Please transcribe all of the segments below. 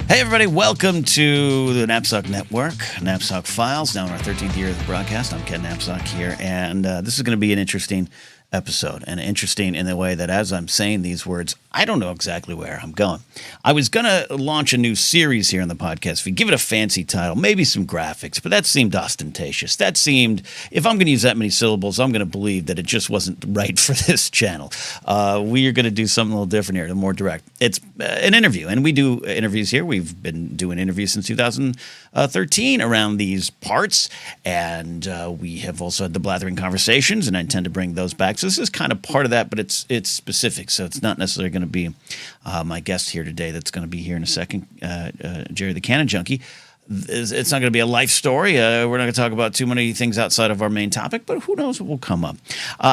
Hey, everybody, welcome to the Napzok Network, Napzok Files, now in our 13th year of the broadcast. I'm Ken Napzok here, and this is going to be an interesting episode, and interesting in the way that as I'm saying these words, I don't know exactly where I'm going. I was going to launch a new series here on the podcast. If you give it a fancy title, maybe some graphics, but that seemed ostentatious. That seemed, if I'm going to use that many syllables, I'm going to believe that it just wasn't right for this channel. We are going to do something a little different here, more direct. It's an interview, and we do interviews here. We've been doing interviews since 2013 around these parts, and we have also had the Blathering Conversations, and I intend to bring those back. So this is kind of part of that, but it's specific, so it's not necessarily going to be my guest here today that's going to be here in a second, Gerry The Canon Junkie. It's not going to be a life story. We're not going to talk about too many things outside of our main topic, but who knows what will come up.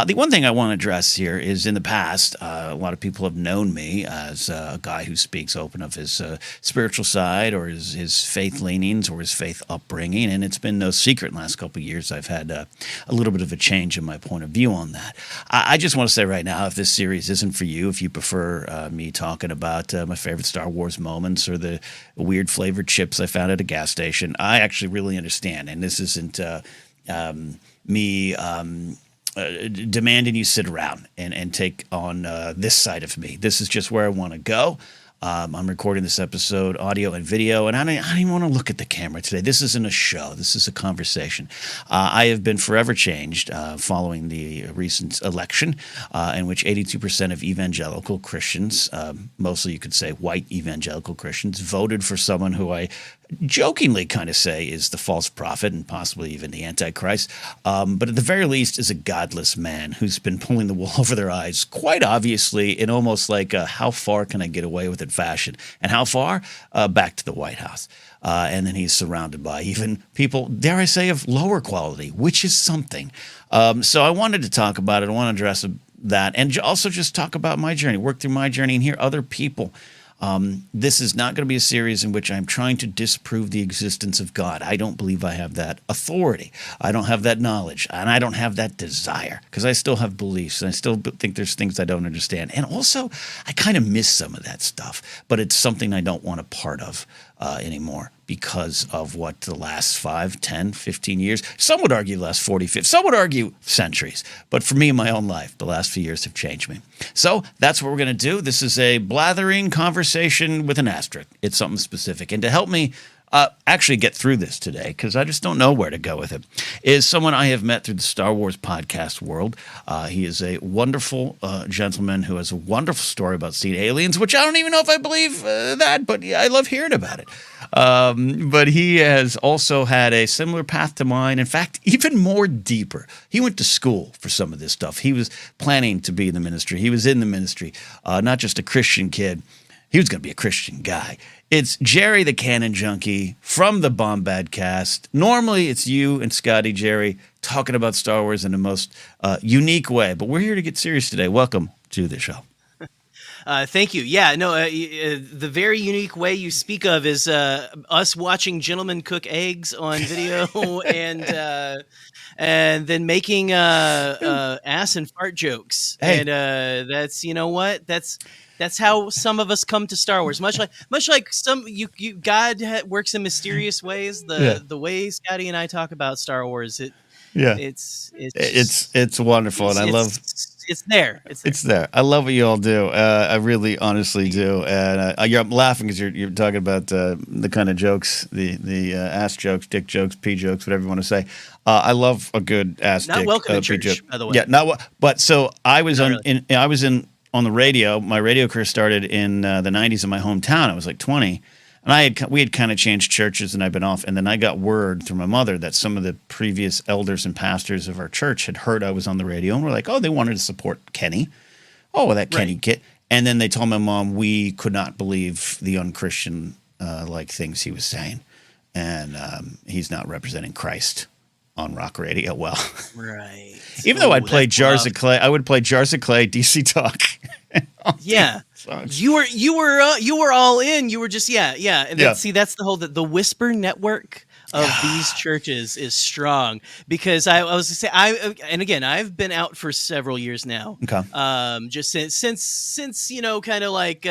The one thing I want to address here is in the past, a lot of people have known me as a guy who speaks open of his spiritual side or his faith leanings or his faith upbringing, and it's been no secret in the last couple of years I've had a little bit of a change in my point of view on that. I just want to say right now, if this series isn't for you, if you prefer me talking about my favorite Star Wars moments or the weird flavored chips I found at a gas station, I actually really understand, and this isn't me demanding you sit around and take on this side of me. This is just where I want to go. I'm recording this episode, audio and video, and I don't even want to look at the camera today. This isn't a show. This is a conversation. I have been forever changed following the recent election in which 82% of evangelical Christians, mostly you could say white evangelical Christians, voted for someone who I jokingly kind of say is the false prophet and possibly even the Antichrist, but at the very least is a godless man who's been pulling the wool over their eyes quite obviously in almost like a how far can I get away with it fashion. And how far? Back to the White House. And then he's surrounded by even people, dare I say, of lower quality, which is something. So I wanted to talk about it. I want to address that and also just talk about my journey, work through my journey and hear other people. This is not going to be a series in which I'm trying to disprove the existence of God. I don't believe I have that authority. I don't have that knowledge, and I don't have that desire because I still have beliefs, and I still think there's things I don't understand. And also, I kind of miss some of that stuff, but it's something I don't want a part of anymore because of what the last 5, 10, 15 years, some would argue the last 40, 50, some would argue centuries. But for me in my own life, the last few years have changed me. So that's what we're going to do. This is a blathering conversation with an asterisk. It's something specific. And to help me actually get through this today, because I just don't know where to go with it, is someone I have met through the Star Wars podcast world. He is a wonderful gentleman who has a wonderful story about seeing aliens, which I don't even know if I believe that, but I love hearing about it. But he has also had a similar path to mine. In fact, even more deeper. He went to school for some of this stuff. He was planning to be in the ministry. He was in the ministry, not just a Christian kid. He was going to be a Christian guy. It's Gerry The Canon Junkie from the Bombad cast. Normally, it's you and Scotty, Gerry, talking about Star Wars in the most unique way. But we're here to get serious today. Welcome to the show. Thank you. Yeah, no, the very unique way you speak of is us watching gentlemen cook eggs on video and then making ass and fart jokes. Hey. And that's, you know what? That's how some of us come to Star Wars. Much like some God works in mysterious ways. The way Scotty and I talk about Star Wars, it's wonderful, and I love. It's there. It's there. I love what you all do. I really, honestly do. And I'm laughing because you're talking about the kind of jokes, the ass jokes, dick jokes, pee jokes, whatever you want to say. I love a good ass not dick welcome to pee church, joke. By the way. Yeah, but so I was on the radio. My radio career started in the 90s in my hometown. I was like 20. And we had kind of changed churches, and I'd been off. And then I got word through my mother that some of the previous elders and pastors of our church had heard I was on the radio, and were like, "Oh, they wanted to support Kenny. Oh, well, that Kenny kid." And then they told my mom we could not believe the unchristian like things he was saying, and he's not representing Christ on rock radio well. Right. Even though I'd play Jars of Clay, I would play Jars of Clay, DC Talk. Yeah. You were all in. You were just and then, see, that's the whole the whisper network of these churches is strong, because I was to say I've been out for several years now. Okay. Just since kind of like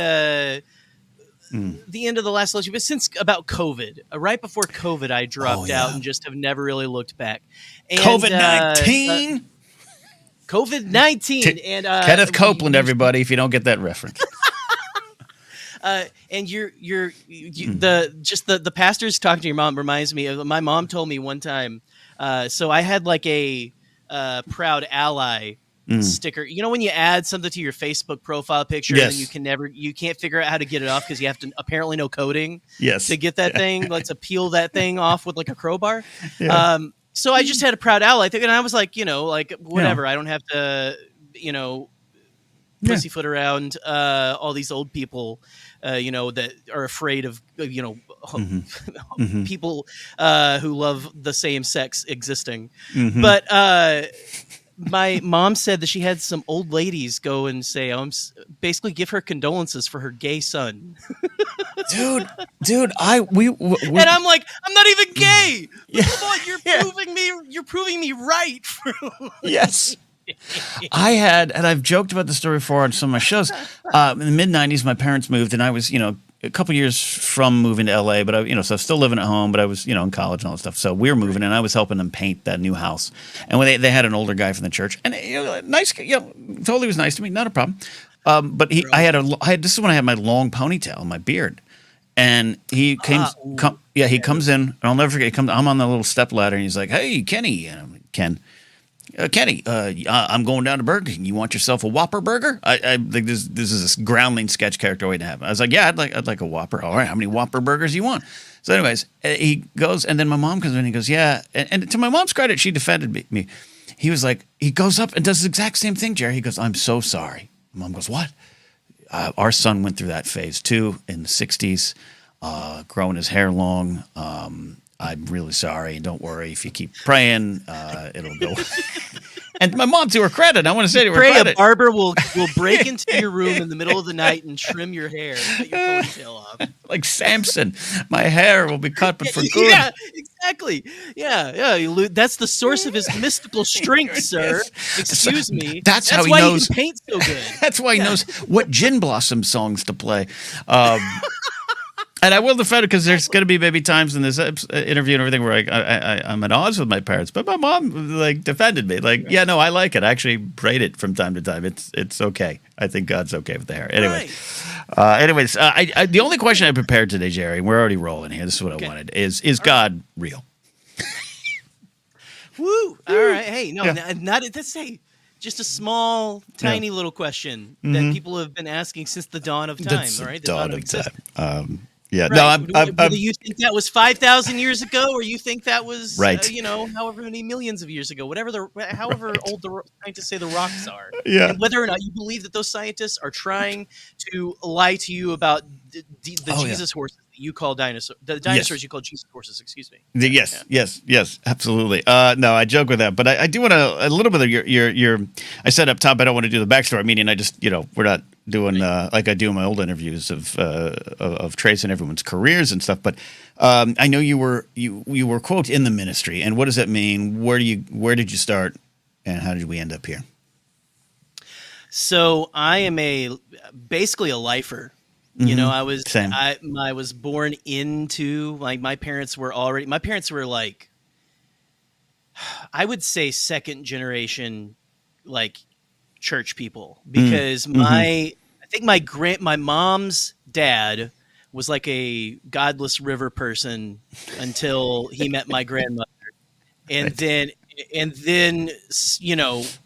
the end of the last election, but since about COVID, right before COVID, I dropped out and just have never really looked back. And COVID-19. COVID-19 and Kenneth Copeland, everybody, if you don't get that reference. And the pastors talking to your mom reminds me of my mom told me one time. So I had like a proud ally sticker. You know when you add something to your Facebook profile picture and you can't figure out how to get it off because you have to apparently know coding to get that thing. Let's peel that thing off with like a crowbar. Yeah. So I just had a proud ally thing, and I was like, like whatever. I don't have to, pussyfoot around all these old people, that are afraid of, people who love the same sex existing. But my mom said that she had some old ladies go and say, basically give her condolences for her gay son. dude, and I'm like, I'm not even gay. Come on, you're proving me right. Yes. I had, and I've joked about the story before on some of my shows. In the mid '90s, my parents moved, and I was, a couple years from moving to LA, but I, so I was still living at home, but I was, in college and all that stuff. So we were moving, and I was helping them paint that new house. And when they had an older guy from the church, and nice, totally was nice to me, not a problem. But this is when I had my long ponytail and my beard. And he he comes in, and I'll never forget. I'm on the little step ladder, and he's like, "Hey, Kenny," and I'm like, Ken. Kenny, I'm going down to Burger King. You want yourself a Whopper burger? I think this is a groundling sketch character waiting to happen. I was like, yeah, I'd like a Whopper. All right, how many Whopper burgers you want? So, anyways, he goes, and then my mom comes in. And he goes, yeah, and to my mom's credit, she defended me. He was like, he goes up and does the exact same thing, Gerry. He goes, I'm so sorry. Mom goes, what? Our son went through that phase too in the '60s, growing his hair long. I'm really sorry. Don't worry. If you keep praying, it'll go. And my mom, to her credit, I want to say to her credit, a barber will break into your room in the middle of the night and trim your hair, cut your ponytail off. Like Samson, my hair will be cut, but for good. Yeah, exactly. Yeah. That's the source of his mystical strength, sir. Excuse me. That's how he why knows. He can paint so good. That's why he knows what Gin Blossom songs to play. And I will defend it because there's going to be maybe times in this interview and everything where I'm at odds with my parents, but my mom defended me. Yeah, no, I like it. I actually braid it from time to time. It's okay. I think God's okay with the hair. Anyway, the only question I prepared today, Gerry, we're already rolling here. This is what I wanted: is God real? Woo! All right. Hey, no, not let's say. Just a small, tiny little question that people have been asking since the dawn of time. The dawn of time. Yeah, right. No, whether you think that was 5,000 years ago, or you think that was, right. However many millions of years ago, however old the scientists say the rocks are, and whether or not you believe that those scientists are trying to lie to you about the Jesus horses that you call dinosaurs, the dinosaurs you call Jesus horses. Excuse me. Yes, absolutely. No, I joke with that, but I do want a little bit of your. I said up top, I don't want to do the backstory. Meaning, I just we're not doing like I do in my old interviews of tracing everyone's careers and stuff. But I know you were quote in the ministry, and what does that mean? Where did you start, and how did we end up here? So I am basically a lifer. I was born into my parents were like, I would say second generation church people, because I think my mom's dad was like a godless river person until he met my grandmother, and then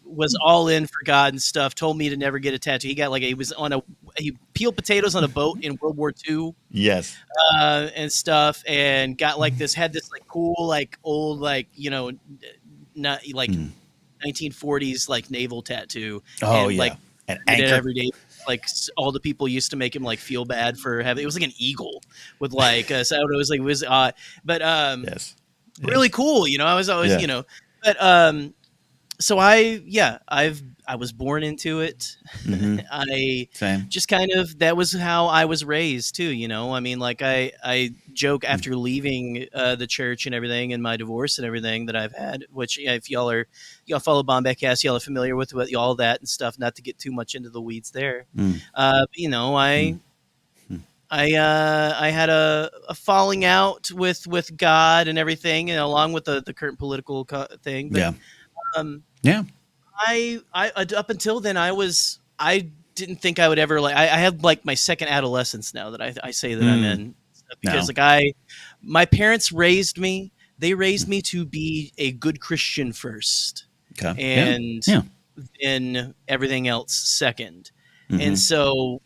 was all in for God and stuff. Told me to never get a tattoo. He got he peeled potatoes on a boat in World War II. Yes. And stuff, and got had this cool old not 1940s naval tattoo. Oh, and, yeah. An anchor every day. All the people used to make him feel bad for having. It was like an eagle with so it was but yes. Really cool. I was always but so I was born into it. Same. Just kind of, that was how I was raised too. I mean, I joke after leaving the church and everything, and my divorce and everything that I've had, which if y'all follow Bombcast, y'all are familiar with all that and stuff, not to get too much into the weeds there. I had a falling out with God and everything, and along with the current political thing. But Yeah. um, Yeah. I up until then I didn't think I would ever I had like my second adolescence now that I say that I'm Mm. in, because No. like my parents raised me. They raised me to be a good Christian first, Okay. Yeah. and Yeah. then everything else second. And Mm-hmm. so,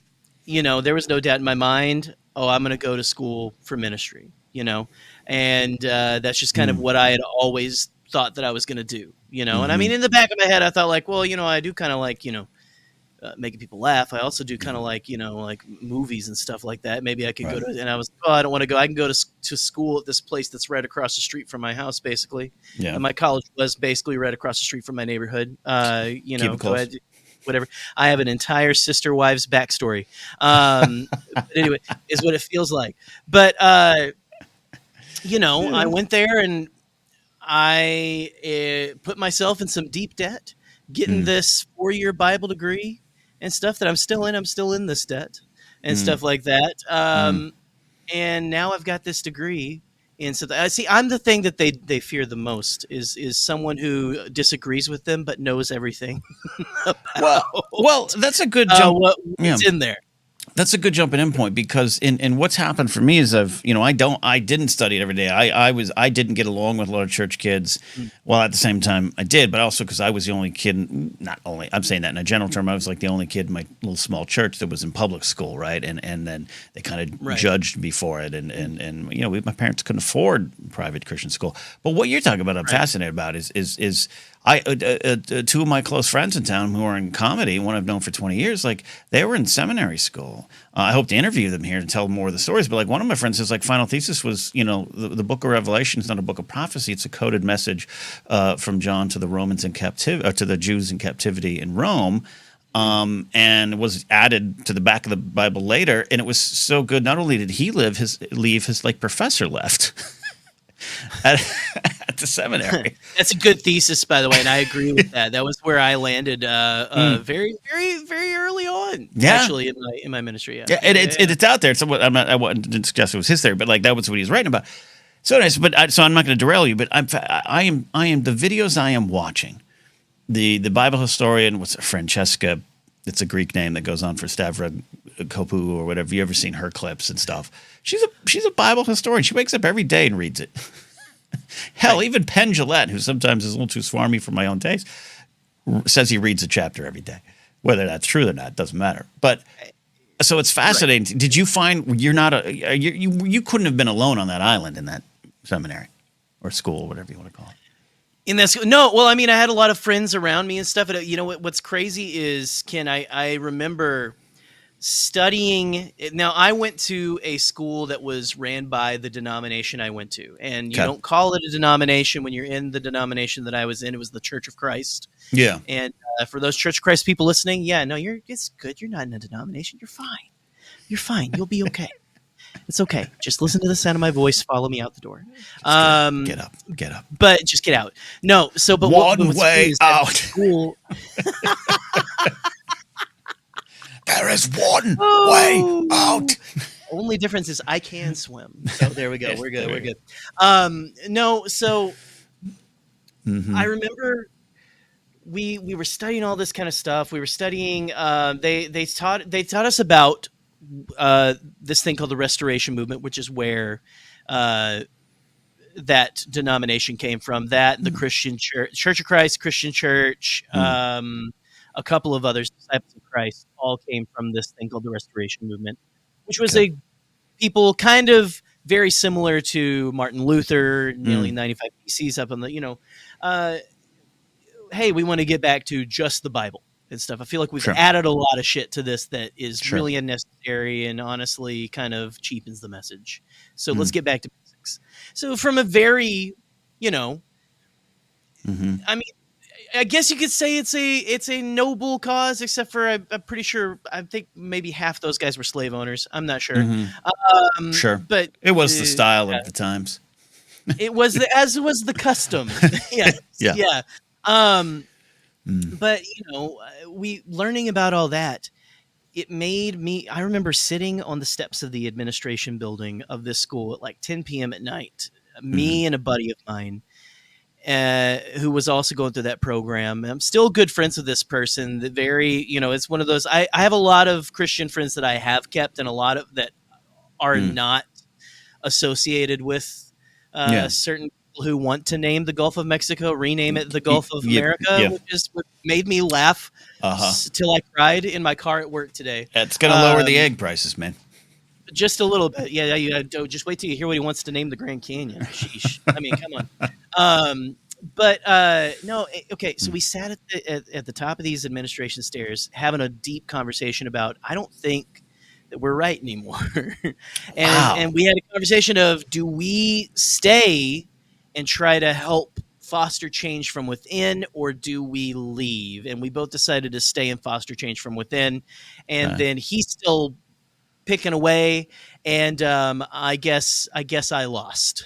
there was no doubt in my mind, oh, I'm going to go to school for ministry, and that's just kind of Mm. what I had always thought that I was going to do, and I Mm-hmm. mean, in the back of my head, I thought like, well, I do kind of like, making people laugh. I also do kind of like, like movies and stuff like that. Maybe I could go Right. to, and I was, oh, I don't want to go. I can go to school at this place that's right across the street from my house, basically. Yeah. And my college was basically right across the street from my neighborhood. Keep it Go close. ahead, whatever. I have an entire sister wives backstory. But anyway, is what it feels like. But, I went there and I put myself in some deep debt, getting Mm. this 4-year Bible degree and stuff that I'm still in. I'm still in this debt and Mm. stuff like that. Mm. And now I've got this degree. And so I see I'm the thing that they fear the most is someone who disagrees with them but knows everything Well, about that's a good jump. Yeah. what's in there. That's a good jumping in point, because in what's happened for me is I didn't study it every day. I didn't get along with a lot of church kids. Well, at the same time I did, but also because I was the only kid. Not only, I'm saying that in a general term. I was like the only kid in my little small church that was in public school, right? And then they kind of Right. judged me for it, and my parents couldn't afford private Christian school. But what you're talking about, I'm fascinated about is two of my close friends in town who are in comedy, one I've known for 20 years, like they were in seminary school. I hope to interview them here and tell more of the stories. But like one of my friends says, like final thesis was, the book of Revelation is not a book of prophecy. It's a coded message from John to the Romans in captivity, to the Jews in captivity in Rome. And was added to the back of the Bible later. And it was so good. Not only did he leave, his like professor left. at the seminary. That's a good thesis, by the way, and I agree with that. That was where I landed very, very, very early on, actually, in my ministry. Yeah, It's out there. So I didn't suggest it was his theory, but like that was what he was writing about. So nice, so I'm not going to derail you, but I am the videos I am watching. The Bible historian, what's Francesca? It's a Greek name that goes on for Stavra Kopu or whatever. Have you ever seen her clips and stuff? She's a Bible historian. She wakes up every day and reads it. Hell, even Penn Jillette, who sometimes is a little too swarmy for my own taste, says he reads a chapter every day. Whether that's true or not doesn't matter. But so it's fascinating. Right. Did you find you couldn't have been alone on that island in that seminary or school, whatever you want to call it? No, well, I mean, I had a lot of friends around me and stuff. What's crazy is, Ken, I remember studying. Now, I went to a school that was ran by the denomination I went to, and you don't call it a denomination when you're in the denomination that I was in. It was the Church of Christ. Yeah. And for those Church of Christ people listening, it's good. You're not in a denomination. You're fine. You're fine. You'll be okay. It's okay. Just listen to the sound of my voice. Follow me out the door. Get up. But just get out. No. So, but one way out. School. There is one way out. Only difference is I can swim. So there we go. We're good. We're good. No. So I remember we were studying all this kind of stuff. We were studying. They taught us about this thing called the Restoration Movement, which is where that denomination came from. That and the Christian Church, Church of Christ, Christian Church, a couple of others, Disciples of Christ, all came from this thing called the Restoration Movement, which was people kind of very similar to Martin Luther, nailing 95 Theses up on the, hey, we want to get back to just the Bible and stuff. I feel like we've added a lot of shit to this that is really unnecessary and honestly kind of cheapens the message. So let's get back to basics. So from a very, I mean, I guess you could say it's a noble cause, except for I'm pretty sure, I think maybe half those guys were slave owners. I'm not sure. But it was the style of the times. It was as was the custom. But we learning about all that, it made me. I remember sitting on the steps of the administration building of this school at like 10 p.m. at night. Mm-hmm. Me and a buddy of mine, who was also going through that program. I'm still good friends with this person. That very, it's one of those. I have a lot of Christian friends that I have kept, and a lot of that are Mm. not associated with Yeah. certain people who want to name the Gulf of Mexico, rename it the Gulf of Yep. America, Yeah. which is what made me laugh Uh-huh. till I cried in my car at work today. It's going to lower the egg prices, man. Just a little bit. Yeah, just wait till you hear what he wants to name the Grand Canyon. Sheesh. I mean, come on. But no, okay. So we sat at the top of these administration stairs having a deep conversation about, I don't think that we're right anymore. Wow. And we had a conversation of, do we stay and try to help foster change from within, or do we leave? And we both decided to stay and foster change from within. And then he's still picking away, and I guess I lost.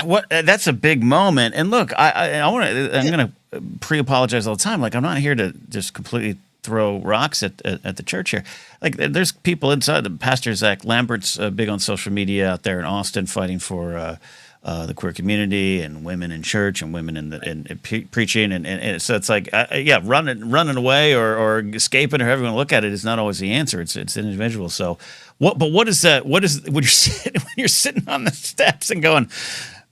What? That's a big moment. And look, I'm going to pre-apologize all the time. Like, I'm not here to just completely throw rocks at the church here. Like, there's people inside. The pastor Zach Lambert's big on social media out there in Austin, fighting for the queer community and women in church and women in preaching, and so it's like, running away or escaping, or however you want to look at it, is not always the answer. It's individual. So what is that? What is when you're sitting on the steps and going,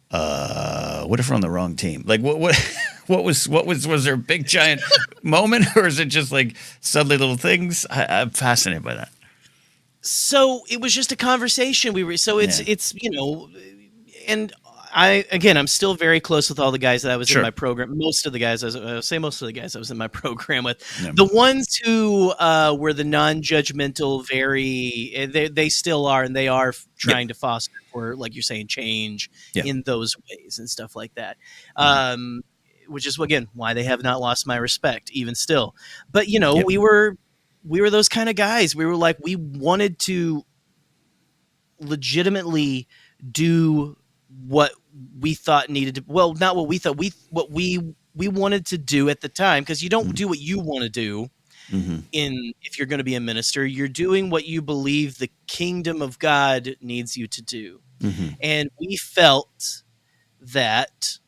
what if we're on the wrong team? Like, what was there a big giant moment, or is it just like suddenly little things? I'm fascinated by that. So it was just a conversation. It's and I'm still very close with all the guys that I was in my program. Most of the guys, I was in my program with. Yeah. The ones who were the non-judgmental, they still are, and they are trying to foster, or like you're saying, change in those ways and stuff like that. Which is, again, why they have not lost my respect, even still. But we were those kind of guys. We were like, we wanted to legitimately do what we thought needed to, well, not what we thought, what we wanted to do at the time, because you don't do what you want to do if you're going to be a minister. You're doing what you believe the kingdom of God needs you to do. And we felt that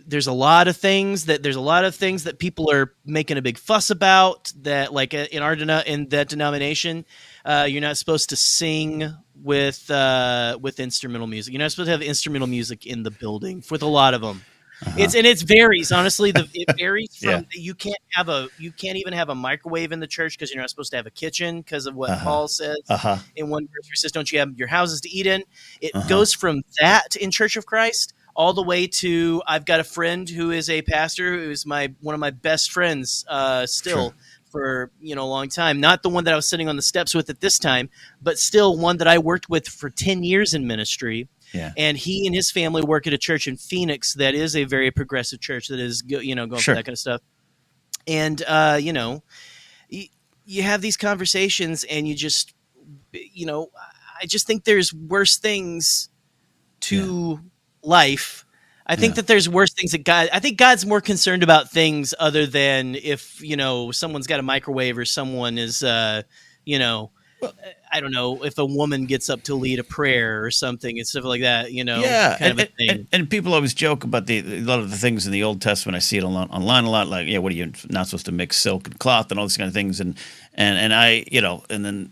there's a lot of things that people are making a big fuss about, that like in that denomination, you're not supposed to sing with instrumental music. You're not supposed to have instrumental music in the building with a lot of them. It varies, honestly. It varies from you can't even have a microwave in the church, because you're not supposed to have a kitchen, because of what Paul says in one verse. He says, "Don't you have your houses to eat in?" It goes from that in Church of Christ all the way to, I've got a friend who is a pastor, who is one of my best friends still. For a long time, not the one that I was sitting on the steps with at this time, but still one that I worked with for 10 years in ministry. And he and his family work at a church in Phoenix that is a very progressive church that is going for that kind of stuff. And you have these conversations, and you just I just think there's worse things to life. I think that there's worse things that I think God's more concerned about things other than if, someone's got a microwave, or someone is, I don't know, if a woman gets up to lead a prayer or something and stuff like that, kind of a thing. And people always joke about a lot of the things in the Old Testament. I see it online a lot, like, what are you not supposed to mix silk and cloth and all these kind of things. And I, and then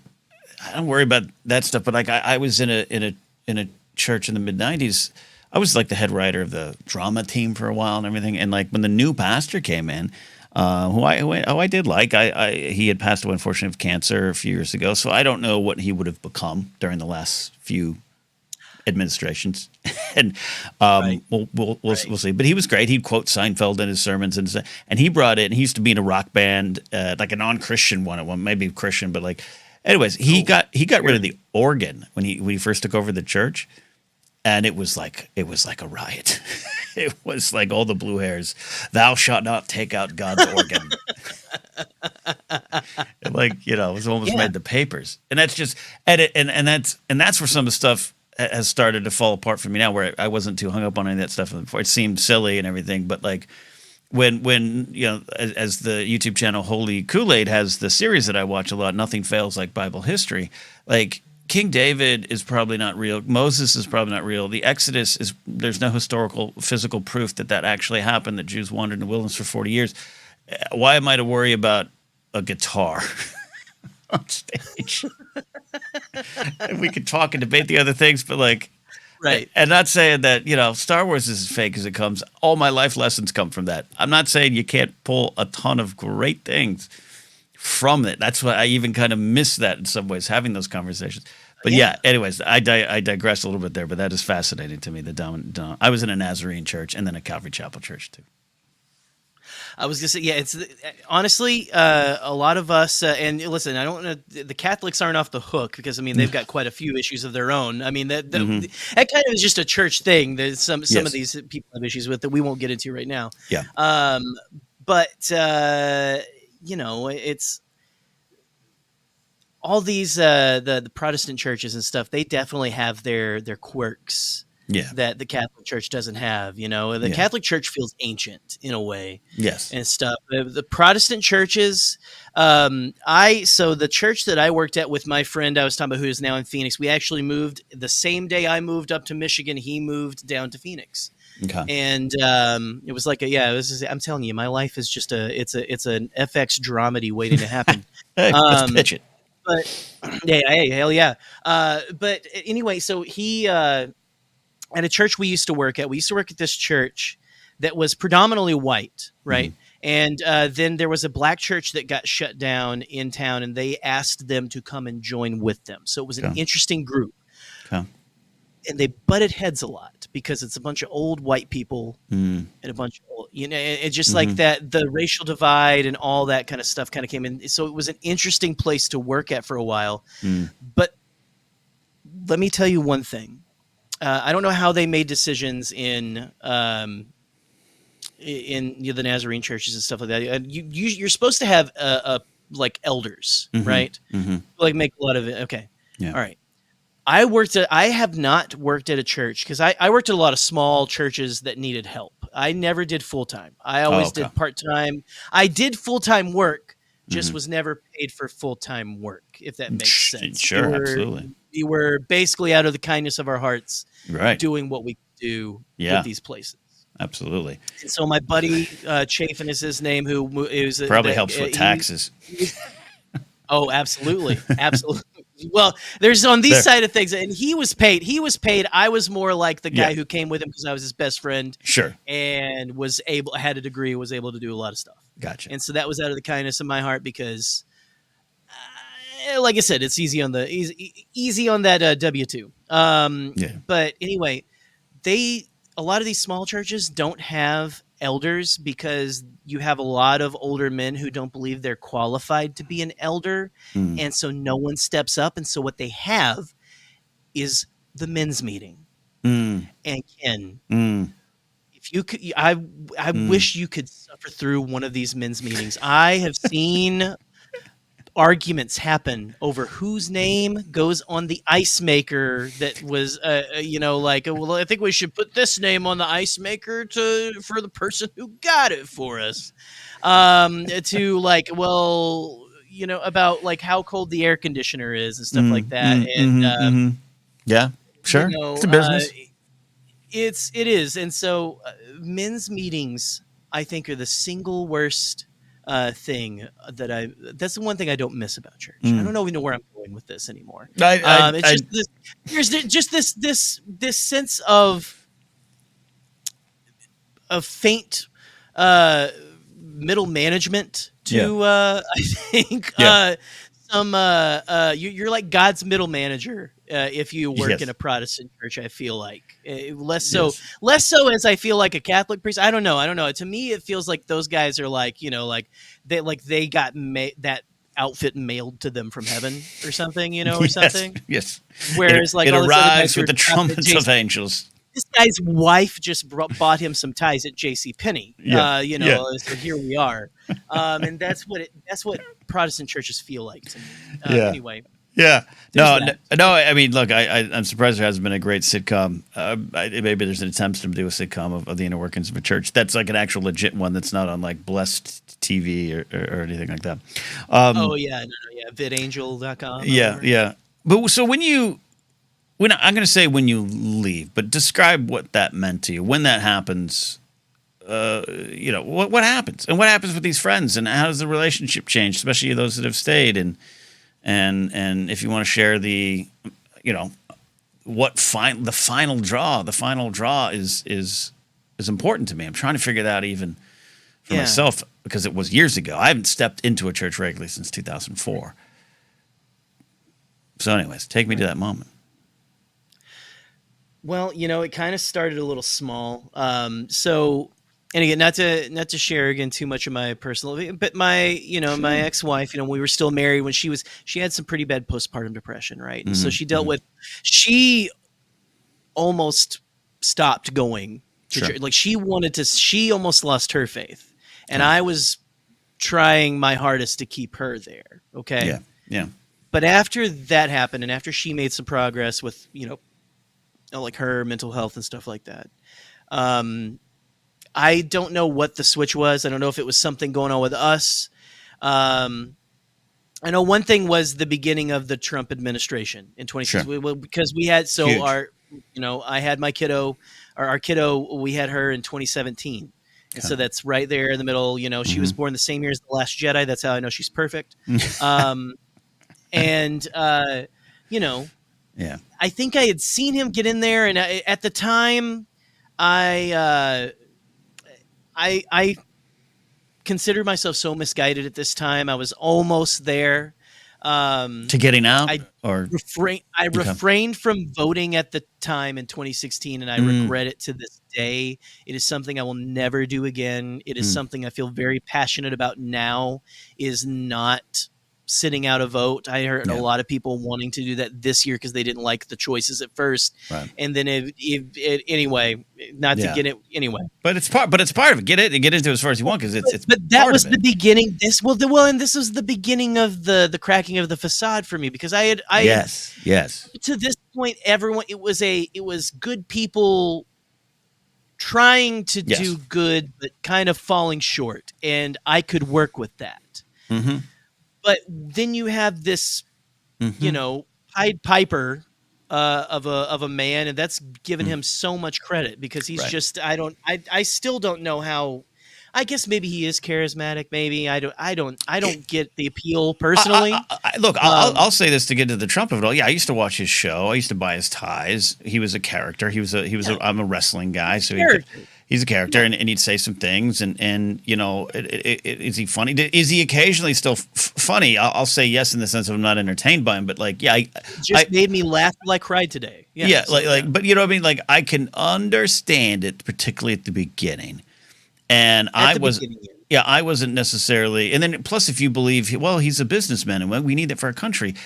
I don't worry about that stuff. But like, I was in a church in the mid-90s. I was like the head writer of the drama team for a while and everything. And like when the new pastor came in, who I did like, he had passed away, unfortunately, of cancer a few years ago. So I don't know what he would have become during the last few administrations. And we'll see. But he was great. He'd quote Seinfeld in his sermons, and he brought it. And he used to be in a rock band, like a non-Christian one, maybe Christian, but like, anyways, he got rid of the organ when he first took over the church. And it was like a riot. It was like all the blue hairs. Thou shalt not take out God's organ. It was almost made the papers. And that's just and that's where some of the stuff has started to fall apart for me now, where I wasn't too hung up on any of that stuff before. It seemed silly and everything, but like, when as the YouTube channel Holy Kool-Aid has the series that I watch a lot, Nothing Fails Like Bible History. Like King David is probably not real. Moses is probably not real. The Exodus there's no historical physical proof that actually happened. That Jews wandered in the wilderness for 40 years. Why am I to worry about a guitar on stage? We could talk and debate the other things, but like. Right. And not saying that, Star Wars is as fake as it comes. All my life lessons come from that. I'm not saying you can't pull a ton of great things from it. That's why I even kind of miss that in some ways, having those conversations. But anyways, I digress a little bit there, but that is fascinating to me. I was in a Nazarene church and then a Calvary Chapel church too. I was gonna say, it's honestly a lot of us. And listen, I don't know. The Catholics aren't off the hook because they've got quite a few issues of their own. That kind of is just a church thing. That some of these people have issues with that we won't get into right now. Yeah. But it's all these the Protestant churches and stuff. They definitely have their quirks. Yeah. That the Catholic Church doesn't have, the Catholic Church feels ancient in a way. Yes. And stuff. The Protestant churches, so the church that I worked at with my friend I was talking about, who is now in Phoenix, we actually moved the same day I moved up to Michigan. He moved down to Phoenix. Okay. And it was like I'm telling you, my life is just it's an FX dramedy waiting to happen. Hey, let's pitch it. But hey, hell yeah. But anyway, so he at a church we used to work at this church that was predominantly white, right? Mm-hmm. And then there was a black church that got shut down in town, and they asked them to come and join with them. So it was an interesting group. Okay. And they butted heads a lot because it's a bunch of old white people and a bunch of old, it's just like that, the racial divide and all that kind of stuff kind of came in. So it was an interesting place to work at for a while. But let me tell you one thing. I don't know how they made decisions in the Nazarene churches and stuff like that. You're supposed to have like elders, right? Mm-hmm. Like make a lot of it. Okay. Yeah. All right. I have not worked at a church because I worked at a lot of small churches that needed help. I never did full-time. I always did part-time. I did full-time work, just was never paid for full-time work, if that makes sense. Sure, absolutely. We were basically out of the kindness of our hearts doing what we could do with these places. Absolutely. And so my buddy, Chafin is his name, who is probably helps with taxes. Oh, absolutely. Absolutely. Well, there's on these side of things, and he was paid. I was more like the guy who came with him because I was his best friend. Sure. And had a degree, was able to do a lot of stuff. Gotcha. And so that was out of the kindness of my heart because, like I said, it's easy on that W-2. But anyway, a lot of these small churches don't have elders because you have a lot of older men who don't believe they're qualified to be an elder. And so no one steps up. And so what they have is the men's meeting. And Ken, if you could, I wish you could suffer through one of these men's meetings. I have seen arguments happen over whose name goes on the ice maker that was, well, I think we should put this name on the ice maker for the person who got it for us. To like, well, about like how cold the air conditioner is and stuff like that. And yeah, sure, it's a business. It is, and so men's meetings, I think, are the single worst thing that's the one thing I don't miss about church. I don't even know where I'm going with this anymore. There's just this sense of faint middle management to I think you're like God's middle manager if you work in a Protestant church. I feel like less so as I feel like a Catholic priest. I don't know. To me, it feels like those guys are like they got that outfit mailed to them from heaven or something, or something. Yes. Whereas it arrives with the trumpets of angels. This guy's wife just bought him some ties at JCPenney. So here we are. And that's what Protestant churches feel like to me. Anyway. Yeah. There's No, no, that. no. I mean, look, I'm surprised there hasn't been a great sitcom. Maybe there's an attempt to do a sitcom of the inner workings of a church. That's like an actual legit one that's not on like Blessed TV or anything like that. Oh yeah, no, yeah, vidangel.com or Yeah, whatever. yeah. But so when I'm going to say when you leave, but describe what that meant to you when that happens. What happens and what happens with these friends and how does the relationship change, especially those that have stayed and if you want to share the, the final draw is important to me. I'm trying to figure that out even for Yeah. myself because it was years ago. I haven't stepped into a church regularly since 2004. So anyways, take me to that moment. Well, it kind of started a little small. And again, not to share again too much of my personal, but my my ex-wife, we were still married when she had some pretty bad postpartum depression, right? And so she almost stopped going to church. Like she almost lost her faith, and I was trying my hardest to keep her there. Okay. Yeah. Yeah. But after that happened, and after she made some progress with like her mental health and stuff like that. I don't know what the switch was. I don't know if it was something going on with us. I know one thing was the beginning of the Trump administration in 2016, because we had I had my kiddo, or our kiddo, we had her in 2017. And so that's right there in the middle. She was born the same year as The Last Jedi. That's how I know she's perfect. Yeah. I think I had seen him get in there, and at the time, I considered myself so misguided at this time. I was almost there. To getting out, I refrained from voting at the time in 2016, and I regret it to this day. It is something I will never do again. It is something I feel very passionate about now, is not sitting out a vote. I heard a lot of people wanting to do that this year because they didn't like the choices at first, and then anyway, not to get it anyway. But it's part of it. Get into it as far as you want because it's. But that was the beginning. And this was the beginning of the cracking of the facade for me, because I yes to this point everyone it was good people trying to do good but kind of falling short, and I could work with that. Mm-hmm. But then you have this, Pied Piper of a man, and that's given him so much credit because he's just I still don't know how. I guess maybe he is charismatic. Maybe I don't get the appeal personally. Look, I'll say this to get to the Trump of it all. Yeah, I used to watch his show. I used to buy his ties. He was a character. I'm a wrestling guy, so he's a character, and he'd say some things, and is he funny? Is he occasionally still funny? I'll say yes in the sense of I'm not entertained by him, but like, it just made me laugh till I cried today. But you know what I mean? Like, I can understand it, particularly at the beginning, and I wasn't necessarily, and then plus if you believe, he's a businessman and we need it for our country.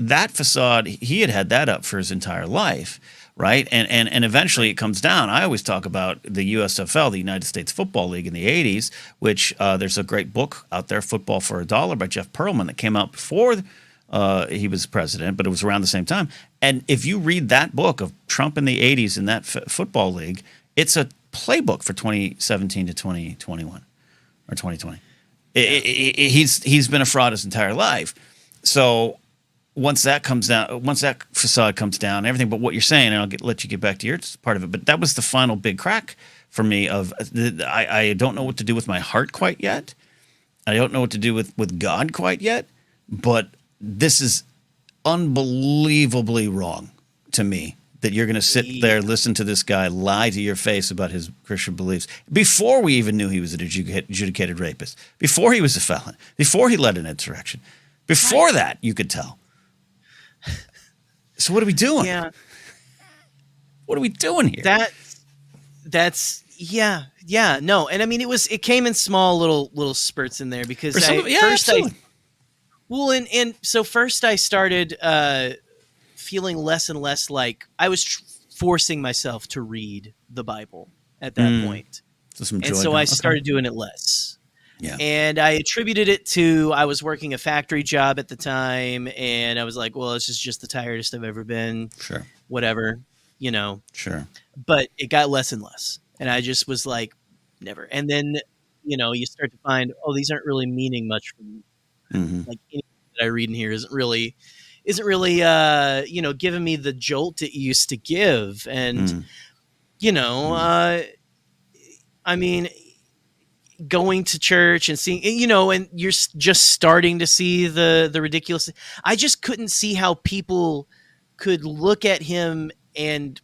That facade, he had that up for his entire life. Right. And eventually it comes down. I always talk about the USFL, the United States Football League in the 80s, which there's a great book out there, Football for a Dollar by Jeff Pearlman, that came out before he was president, but it was around the same time. And if you read that book of Trump in the 80s in that football league, it's a playbook for 2017 to 2021 or 2020. He's been a fraud his entire life. So once that facade comes down, everything but what you're saying, and I'll let you get back to your part of it, but that was the final big crack for me of I don't know what to do with my heart quite yet. I don't know what to do with God quite yet, but this is unbelievably wrong to me that you're going to sit there, listen to this guy lie to your face about his Christian beliefs before we even knew he was an adjudicated rapist, before he was a felon, before he led an insurrection. Before that, you could tell. So what are we doing? Yeah. What are we doing here? No. And I mean, it came in small little spurts in there because first I started feeling less and less like I was forcing myself to read the Bible at that point. So I started doing it less. Yeah. And I attributed it to I was working a factory job at the time, and I was like, well, this is just the tiredest I've ever been. Sure. Whatever, you know. Sure. But it got less and less. And I just was like, never. And then, you start to find, oh, these aren't really meaning much for me. Mm-hmm. Like anything that I read in here isn't really giving me the jolt it used to give. And, I mean, going to church and seeing, and you're just starting to see the ridiculous. I just couldn't see how people could look at him and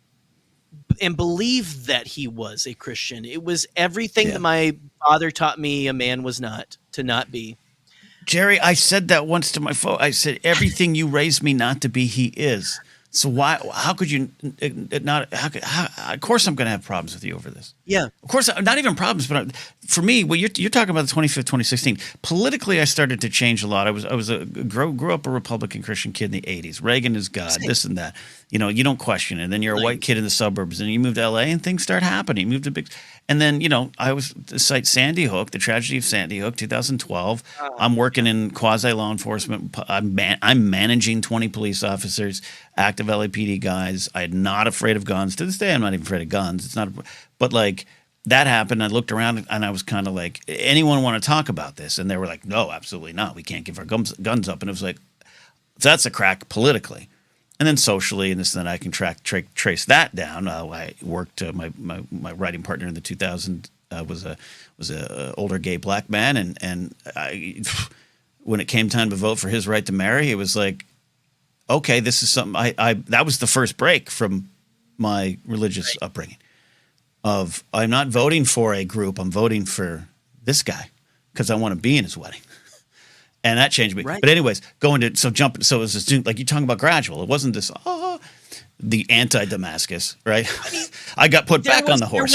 believe that he was a Christian. It was everything that my father taught me a man was not to not be. Gerry, I said that once to my phone. I said, everything you raised me not to be, he is. So how could you not, of course I'm going to have problems with you over this. Yeah. Of course, not even problems, but for me, well, you're talking about the 25th, 2016. Politically, I started to change a lot. I grew up a Republican Christian kid in the 80s. Reagan is God, this and that. You don't question it. And then you're a white kid in the suburbs, and you move to LA, and things start happening. You move to and then I was the site Sandy Hook, the tragedy of Sandy Hook, 2012. I'm working in quasi law enforcement. I'm managing 20 police officers, active LAPD guys. I'm not afraid of guns. To this day, I'm not even afraid of guns. It's not, but like that happened. I looked around and I was kind of like, anyone want to talk about this? And they were like, no, absolutely not. We can't give our guns up. And it was like, that's a crack politically. And then socially, and this and that, I can trace that down. I worked. My writing partner in the 2000 was a older gay black man, and when it came time to vote for his right to marry, it was like, okay, this is something. That was the first break from my religious upbringing. Of I'm not voting for a group, I'm voting for this guy because I want to be in his wedding. And that changed me. Right. But anyways, so it was a student, like you're talking about gradual. It wasn't this, the anti-Damascus, right? I mean, I got put back on the horse.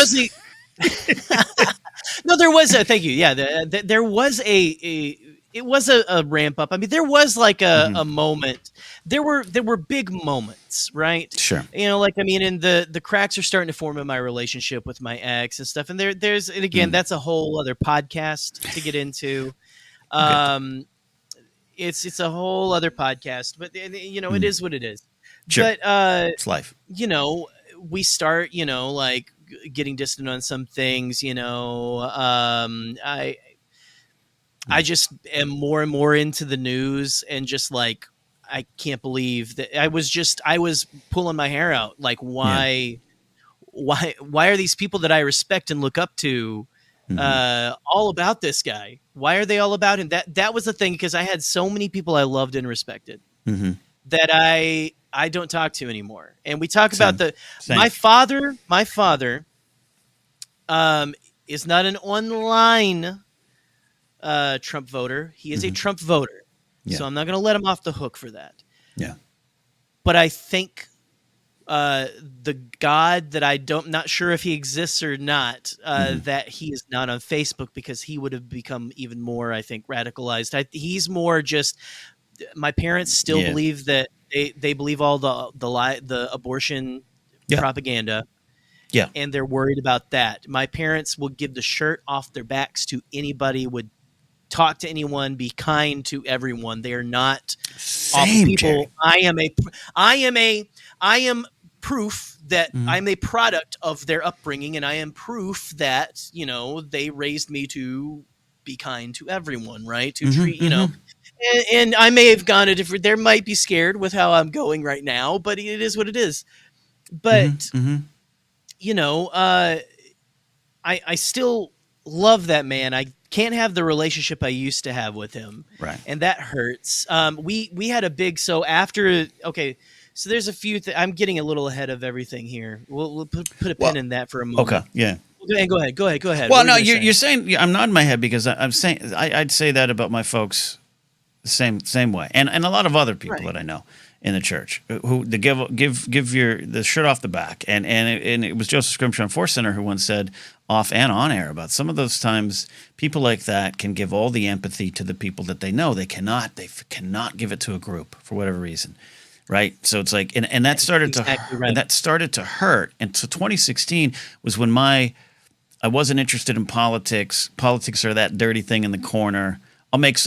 There was thank you. Yeah. There was it was a ramp up. I mean, there was like a moment. There were big moments, right? Sure. And the cracks are starting to form in my relationship with my ex and stuff. And there's, and again, that's a whole other podcast to get into. It's a whole other podcast, but it is what it is. Sure. But it's life. We start, like getting distant on some things. I just am more and more into the news, and just like I can't believe that I was pulling my hair out. Like why are these people that I respect and look up to all about this guy? Why are they all about him? That was the thing, because I had so many people I loved and respected that I don't talk to anymore. And we talk about my father is not an online Trump voter. He is a Trump voter. Yeah. So I'm not going to let him off the hook for that. Yeah. But I think the God that not sure if he exists or not, that he is not on Facebook, because he would have become even more, I think, radicalized. He's more just, my parents still believe that they believe all the abortion propaganda. Yeah. And they're worried about that. My parents will give the shirt off their backs to anybody, would talk to anyone, be kind to everyone. They are not Same, people. Gerry. I am proof that I'm a product of their upbringing, and I am proof that, they raised me to be kind to everyone, right? To treat, and I may have gone they might be scared with how I'm going right now, but it is what it is. But, I still love that man. I can't have the relationship I used to have with him. Right. And that hurts. We had a big, so there's a few I'm getting a little ahead of everything here. We'll put a pin in that for a moment. Okay. Yeah. Go ahead. Well, no, you're saying, I'm nodding my head because I'm saying, I'd say that about my folks the same way. And a lot of other people that I know in the church who to give the shirt off the back. And it was Joseph Scrimshaw on Force Center who once said off and on air about some of those times people like that can give all the empathy to the people that they know. They cannot give it to a group for whatever reason. Right. So it's like, and that started to hurt. And so 2016 was when I wasn't interested in politics. Politics are that dirty thing in the corner. I like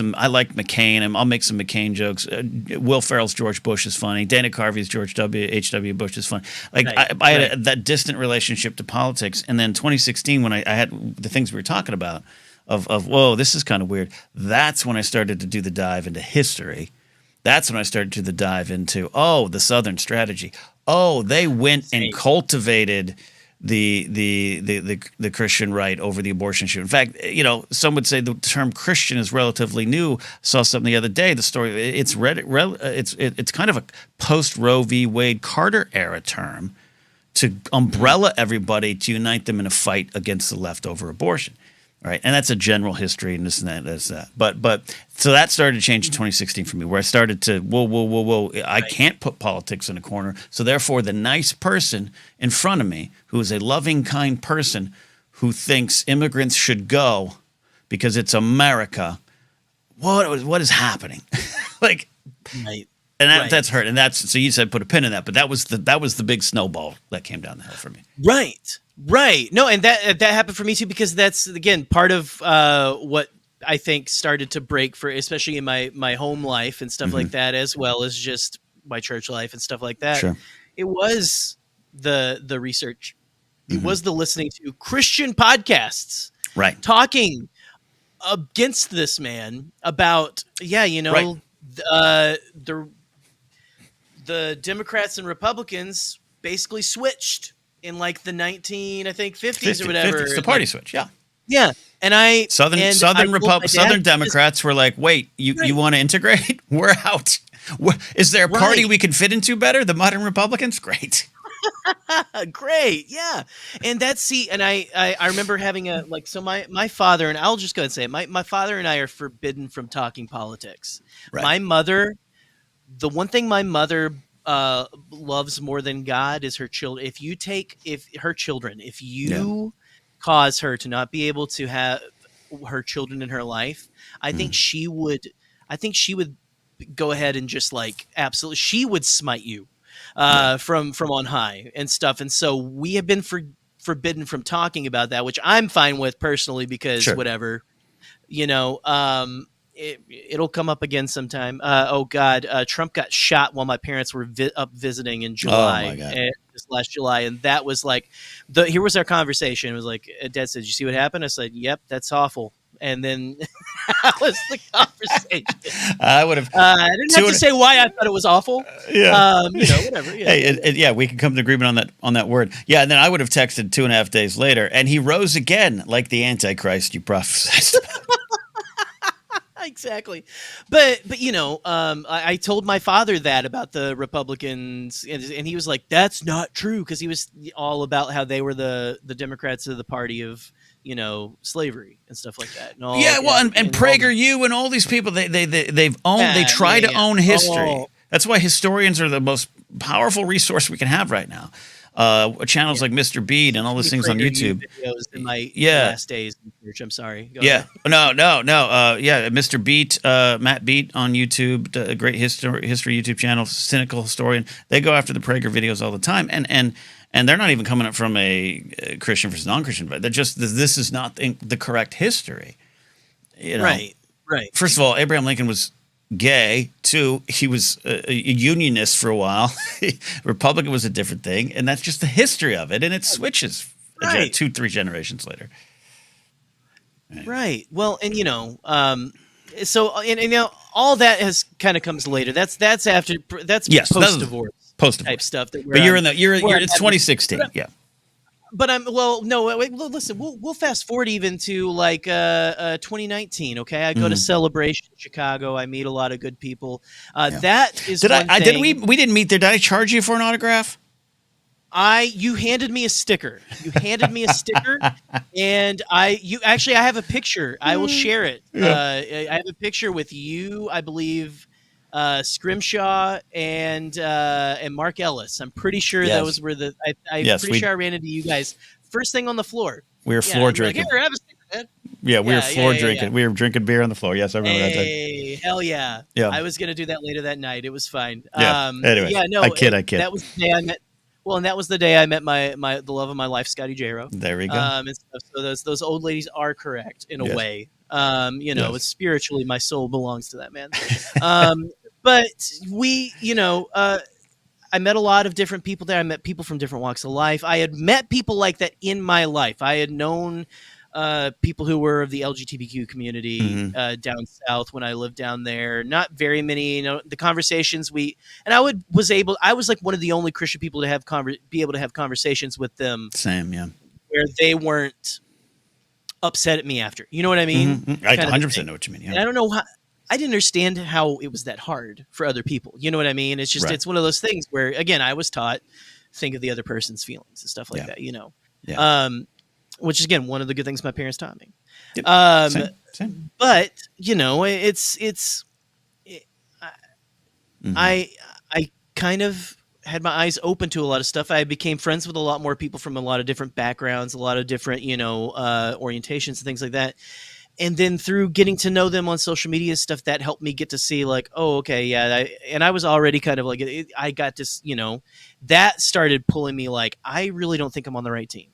McCain, and I'll make some McCain jokes. Will Ferrell's George Bush is funny. Dana Carvey's H.W. Bush is funny. Like, right, I had that distant relationship to politics. And then 2016, when I had the things we were talking about of whoa, this is kind of weird. That's when I started to do the dive into history. That's when I started to do the dive into, the Southern strategy. Oh, they went and cultivated the Christian right over the abortion issue. In fact, some would say the term Christian is relatively new. I saw something the other day. The story it's kind of a post Roe v. Wade Carter era term to umbrella everybody to unite them in a fight against the left over abortion. Right, and that's a general history, and this and that, that's that. But so that started to change in 2016 for me, where I started to whoa. I can't put politics in a corner. So therefore, the nice person in front of me, who is a loving, kind person, who thinks immigrants should go because it's America. What is happening? Like, right. And that's hurt. And so you said put a pin in that, but that was the big snowball that came down the hill for me. Right. No, and that happened for me too, because that's, again, part of what I think started to break for, especially in my home life and stuff like that, as well as just my church life and stuff like that. Sure. It was the research. It was the listening to Christian podcasts. Right. Talking against this man about, the Democrats and Republicans basically switched in like the 50s or whatever. 50s, the party switch, yeah. Yeah. And Southern Democrats were like, wait, you want to integrate? We're out. Is there a party we can fit into better? The modern Republicans? Great. Great, yeah. And I remember having my father, and I'll just go ahead and say it, my father and I are forbidden from talking politics. Right. My mother, the one thing my mother loves more than God is her children. If you cause her to not be able to have her children in her life, I think she would go ahead and just absolutely, she would smite you from on high and stuff. And so we have been forbidden from talking about that, which I'm fine with personally, because whatever, it'll come up again sometime. Trump got shot while my parents were up visiting in July, this last July. And that was here was our conversation. It was like, Dad said, "You see what happened?" I said, "Yep, that's awful." And then that was the conversation. I would have. I didn't have to say why I thought it was awful. Whatever. Yeah. Hey, we can come to agreement on that word. Yeah, and then I would have texted 2.5 days later, and he rose again like the Antichrist you prophesied. Exactly. But I told my father that about the Republicans, and he was like, "That's not true," because he was all about how they were the Democrats of the party of slavery and stuff like that. And PragerU and all these people, they try to own history. That's why historians are the most powerful resource we can have right now. Channels like Mr. Beat and all those things on YouTube. Videos in my last days in church. I'm sorry. Go ahead. No. Mr. Beat, Matt Beat on YouTube, a great history YouTube channel, cynical historian. They go after the Prager videos all the time, and they're not even coming up from a Christian versus non-Christian, but they're just, this is not the correct history. Right. First of all, Abraham Lincoln was gay. 2, he was a unionist for a while. Republican was a different thing, and that's just the history of it, and it switches 2-3 generations later. Right. Well, and so all that has kind of comes later. That's post-divorce type stuff. But it's 2016. Yeah. But listen, we'll fast forward even to 2019. Okay, I go to Celebration in Chicago. I meet a lot of good people. That is we didn't meet there. Did I charge you for an autograph? You handed me a sticker. And I have a picture. I will share it. I have a picture with you, I believe, Scrimshaw and Mark Ellis. I'm pretty sure those were sure I ran into you guys first thing on the floor. We were floor drinking. Here, have a sticker, man. Yeah, we were floor drinking. Yeah. We were drinking beer on the floor. Yes, I remember that time. Hell yeah. Yeah. I was gonna do that later that night. It was fine. Yeah. Anyway, I kid. That was the day I met. Well, and that was the day I met the love of my life, Scotty J-Ro. There we go. And stuff. So those old ladies are correct in a Yes. way. Yes. It's spiritually, my soul belongs to that man. But I met a lot of different people there. I met people from different walks of life. I had met people like that in my life. I had known people who were of the LGBTQ community down south when I lived down there. Not very many. The conversations I was like one of the only Christian people to be able to have conversations with them. Same, yeah. Where they weren't upset at me after. You know what I mean? I 100% know what you mean. Yeah. And I don't know how. I didn't understand how it was that hard for other people. You know what I mean? It's just, Right. It's one of those things where, again, I was taught, think of the other person's feelings and stuff like that, Yeah. Which is, again, one of the good things my parents taught me. Yep. Same. But, I kind of had my eyes open to a lot of stuff. I became friends with a lot more people from a lot of different backgrounds, a lot of different, orientations and things like that. And then through getting to know them on social media stuff, that helped me get to see like, oh, okay, yeah. And I was already kind of like, I got to, that started pulling me like, I really don't think I'm on the right team.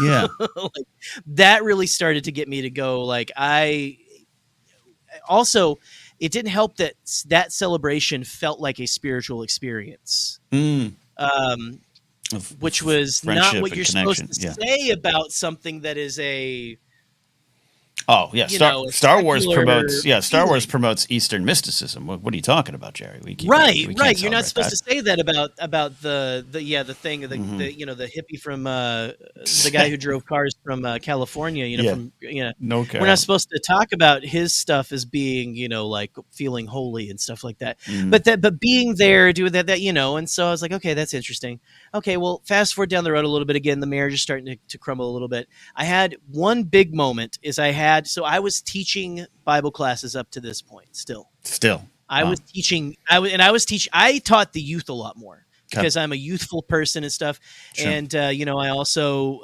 Yeah. Like, that really started to get me to go like, also, it didn't help that celebration felt like a spiritual experience. Which was not what you're supposed to say about something that is a... Oh yeah, Star Wars promotes. Yeah, Star Wars promotes Eastern mysticism. What are you talking about, Jerry? Right. You're not supposed to say that about the thing, the hippie from the guy who drove cars from California. No care. We're not supposed to talk about his stuff as being like feeling holy and stuff like that. But being there, doing that, and so I was like, okay, that's interesting. Okay, well, fast forward down the road a little bit again. The marriage is starting to crumble a little bit. I had one big moment. I was teaching Bible classes up to this point. Still, I was teaching. I taught the youth a lot more because I'm a youthful person and stuff. Sure. And I also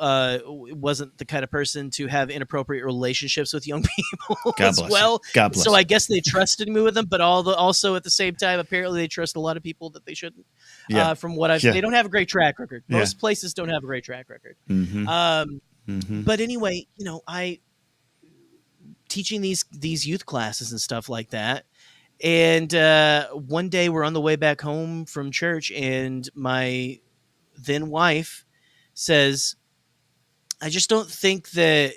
wasn't the kind of person to have inappropriate relationships with young people as well. God bless. So I guess they trusted me with them, but also at the same time, apparently they trust a lot of people that they shouldn't. Yeah. From what they don't have a great track record. Most places don't have a great track record. But anyway, I teaching these youth classes and stuff like that. And one day we're on the way back home from church, and my then wife says, I just don't think that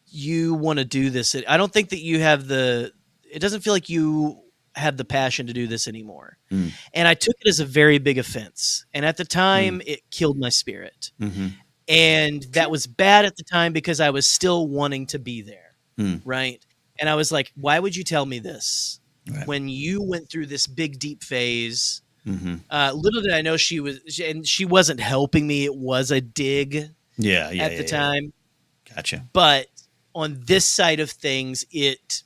you want to do this. I don't think that you have it doesn't feel like you have the passion to do this anymore. And I took it as a very big offense. And at the time, it killed my spirit. And that was bad at the time because I was still wanting to be there. Right. And I was like, why would you tell me this when you went through this big, deep phase? Little did I know she wasn't helping me. It was a dig at the time. Gotcha. But on this side of things, it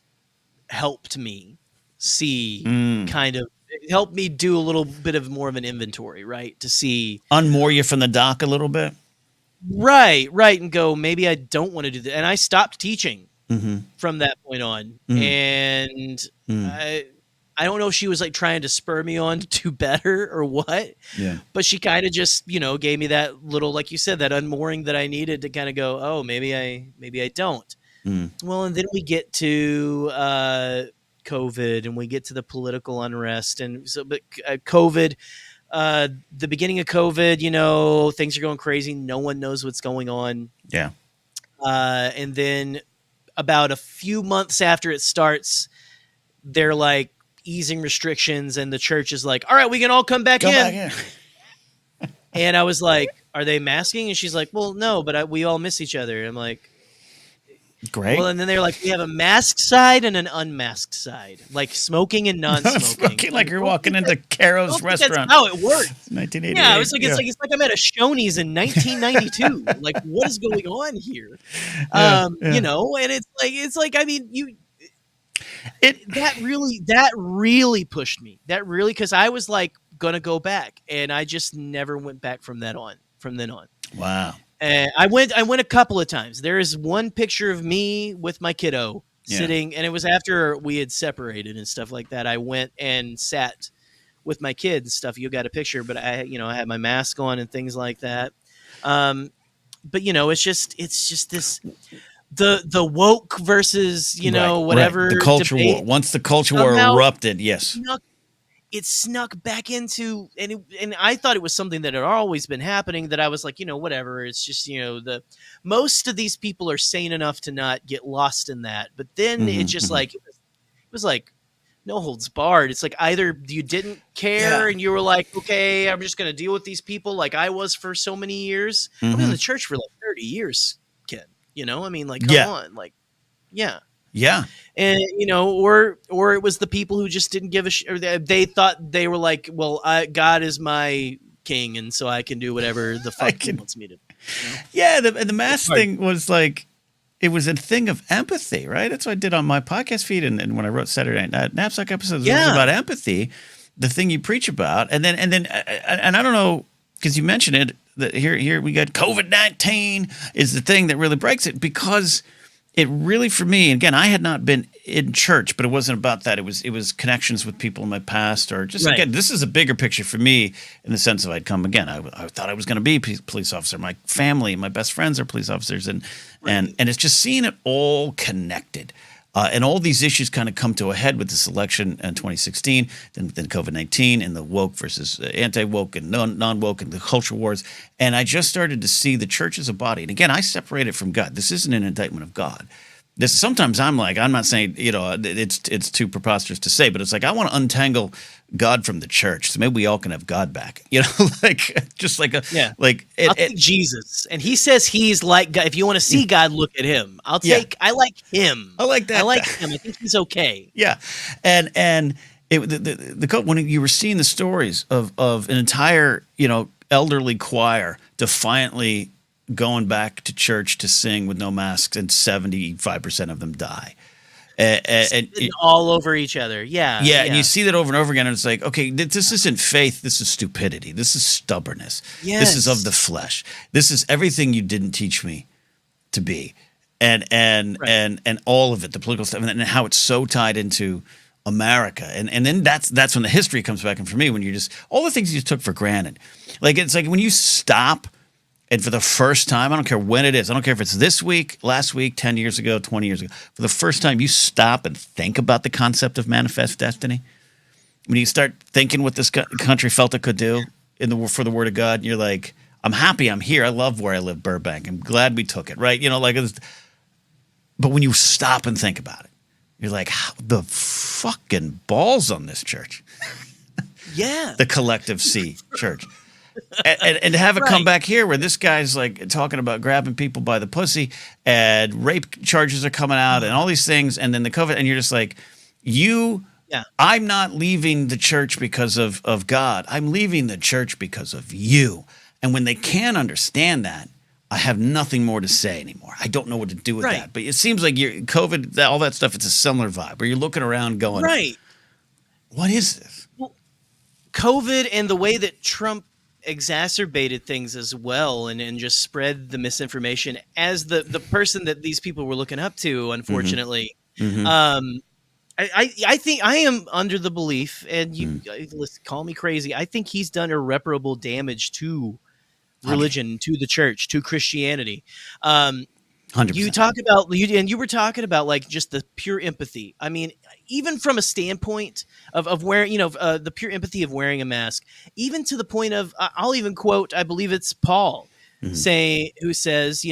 helped me see it helped me do a little bit of more of an inventory, right? To see. Unmoor you from the dock a little bit. Right. And go, maybe I don't want to do that. And I stopped teaching. From that point on, and I don't know if she was like trying to spur me on to do better or what. Yeah. But she kind of just gave me that little, like you said, that unmooring that I needed to kind of go, oh, maybe I don't. Well, and then we get to COVID, and we get to the political unrest, and so but COVID. The beginning of COVID, things are going crazy. No one knows what's going on. Yeah. And then about a few months after it starts, they're like easing restrictions, and the church is like, all right, we can all come back in. And I was like, are they masking? And she's like, well, no, but we all miss each other. I'm like, great. Well, and then they're like, we have a masked side and an unmasked side, like smoking and non-smoking. like you're walking into Caro's restaurant. That's how it worked. 1988. Yeah, it's like I'm at a Shoney's in 1992. Like, what is going on here? And it's like I mean, that really pushed me. That really, because I was like gonna go back, and I just never went back from then on. Wow. I went a couple of times. There is one picture of me with my kiddo sitting, and it was after we had separated and stuff like that. I went and sat with my kids and stuff. You got a picture, but I had my mask on and things like that. But it's just this the woke versus Right. whatever The culture war. debate Once the culture war somehow erupted, yes. snuck back into, and I thought it was something that had always been happening, that I was like, whatever, it's just, the most of these people are sane enough to not get lost in that. But then it just like, it was like no holds barred. It's like either you didn't care and you were like, okay, I'm just going to deal with these people like I was for so many years. I was in the church for like 30 years, Ken, I mean, like, come on, like, yeah. Yeah. And or it was the people who just didn't give a shit, or they thought they were like, well, God is my king, and so I can do whatever the fuck he wants me to do. Yeah, the mask thing was like, it was a thing of empathy, right? That's what I did on my podcast feed, and when I wrote Saturday Night Napzok episodes, it was about empathy, the thing you preach about, and then I don't know, because you mentioned it, that here we got COVID-19 is the thing that really breaks it, because it really, for me, again, I had not been in church, but it wasn't about that. It was connections with people in my past, or just, again, this is a bigger picture for me in the sense of I'd come again. I thought I was going to be a police officer. My family, my best friends are police officers, and it's just seeing it all connected. And all these issues kind of come to a head with this election in 2016, then COVID-19, and the woke versus anti-woke and non-woke, and the culture wars. And I just started to see the church as a body. And again, I separate it from God. This isn't an indictment of God. Sometimes I'm like, I'm not saying, it's too preposterous to say, but it's like, I want to untangle God from the church, so maybe we all can have God back. Like, just like like I'll take Jesus, and he says he's like God. If you want to see God, look at him. I like him. I like that. I like him. I think he's okay. Yeah, and when you were seeing the stories of an entire elderly choir defiantly going back to church to sing with no masks, and 75% of them die. And all over each other. And you see that over and over again, and it's like, okay, this isn't faith, this is stupidity, this is stubbornness, this is of the flesh, this is everything you didn't teach me to be, and all of it, the political stuff, and how it's so tied into America, and then that's when the history comes back. And for me, when you just, all the things you took for granted, like, it's like when you stop. And for the first time, I don't care when it is, I don't care if it's this week, last week, 10 years ago, 20 years ago, for the first time you stop and think about the concept of manifest destiny. When you start thinking what this country felt it could do for the Word of God, and you're like, I'm happy I'm here. I love where I live, Burbank. I'm glad we took it, right? But when you stop and think about it, you're like, the fucking balls on this church. Yeah. The collective C church. And to have it come back here where this guy's like talking about grabbing people by the pussy, and rape charges are coming out, and all these things, and then the COVID, and you're just like, I'm not leaving the church because of God. I'm leaving the church because of you. And when they can't understand that, I have nothing more to say anymore. I don't know what to do with that. But it seems like COVID, all that stuff, it's a similar vibe where you're looking around going, what is this? Well, COVID and the way that Trump exacerbated things as well, and just spread the misinformation as the person that these people were looking up to, unfortunately. I think I am under the belief, and you call me crazy, I think he's done irreparable damage to religion, to the church, to Christianity. 100%. You were talking about like just the pure empathy. I mean, even from a standpoint of wearing, the pure empathy of wearing a mask, even to the point of, I'll even quote, I believe it's Paul who says,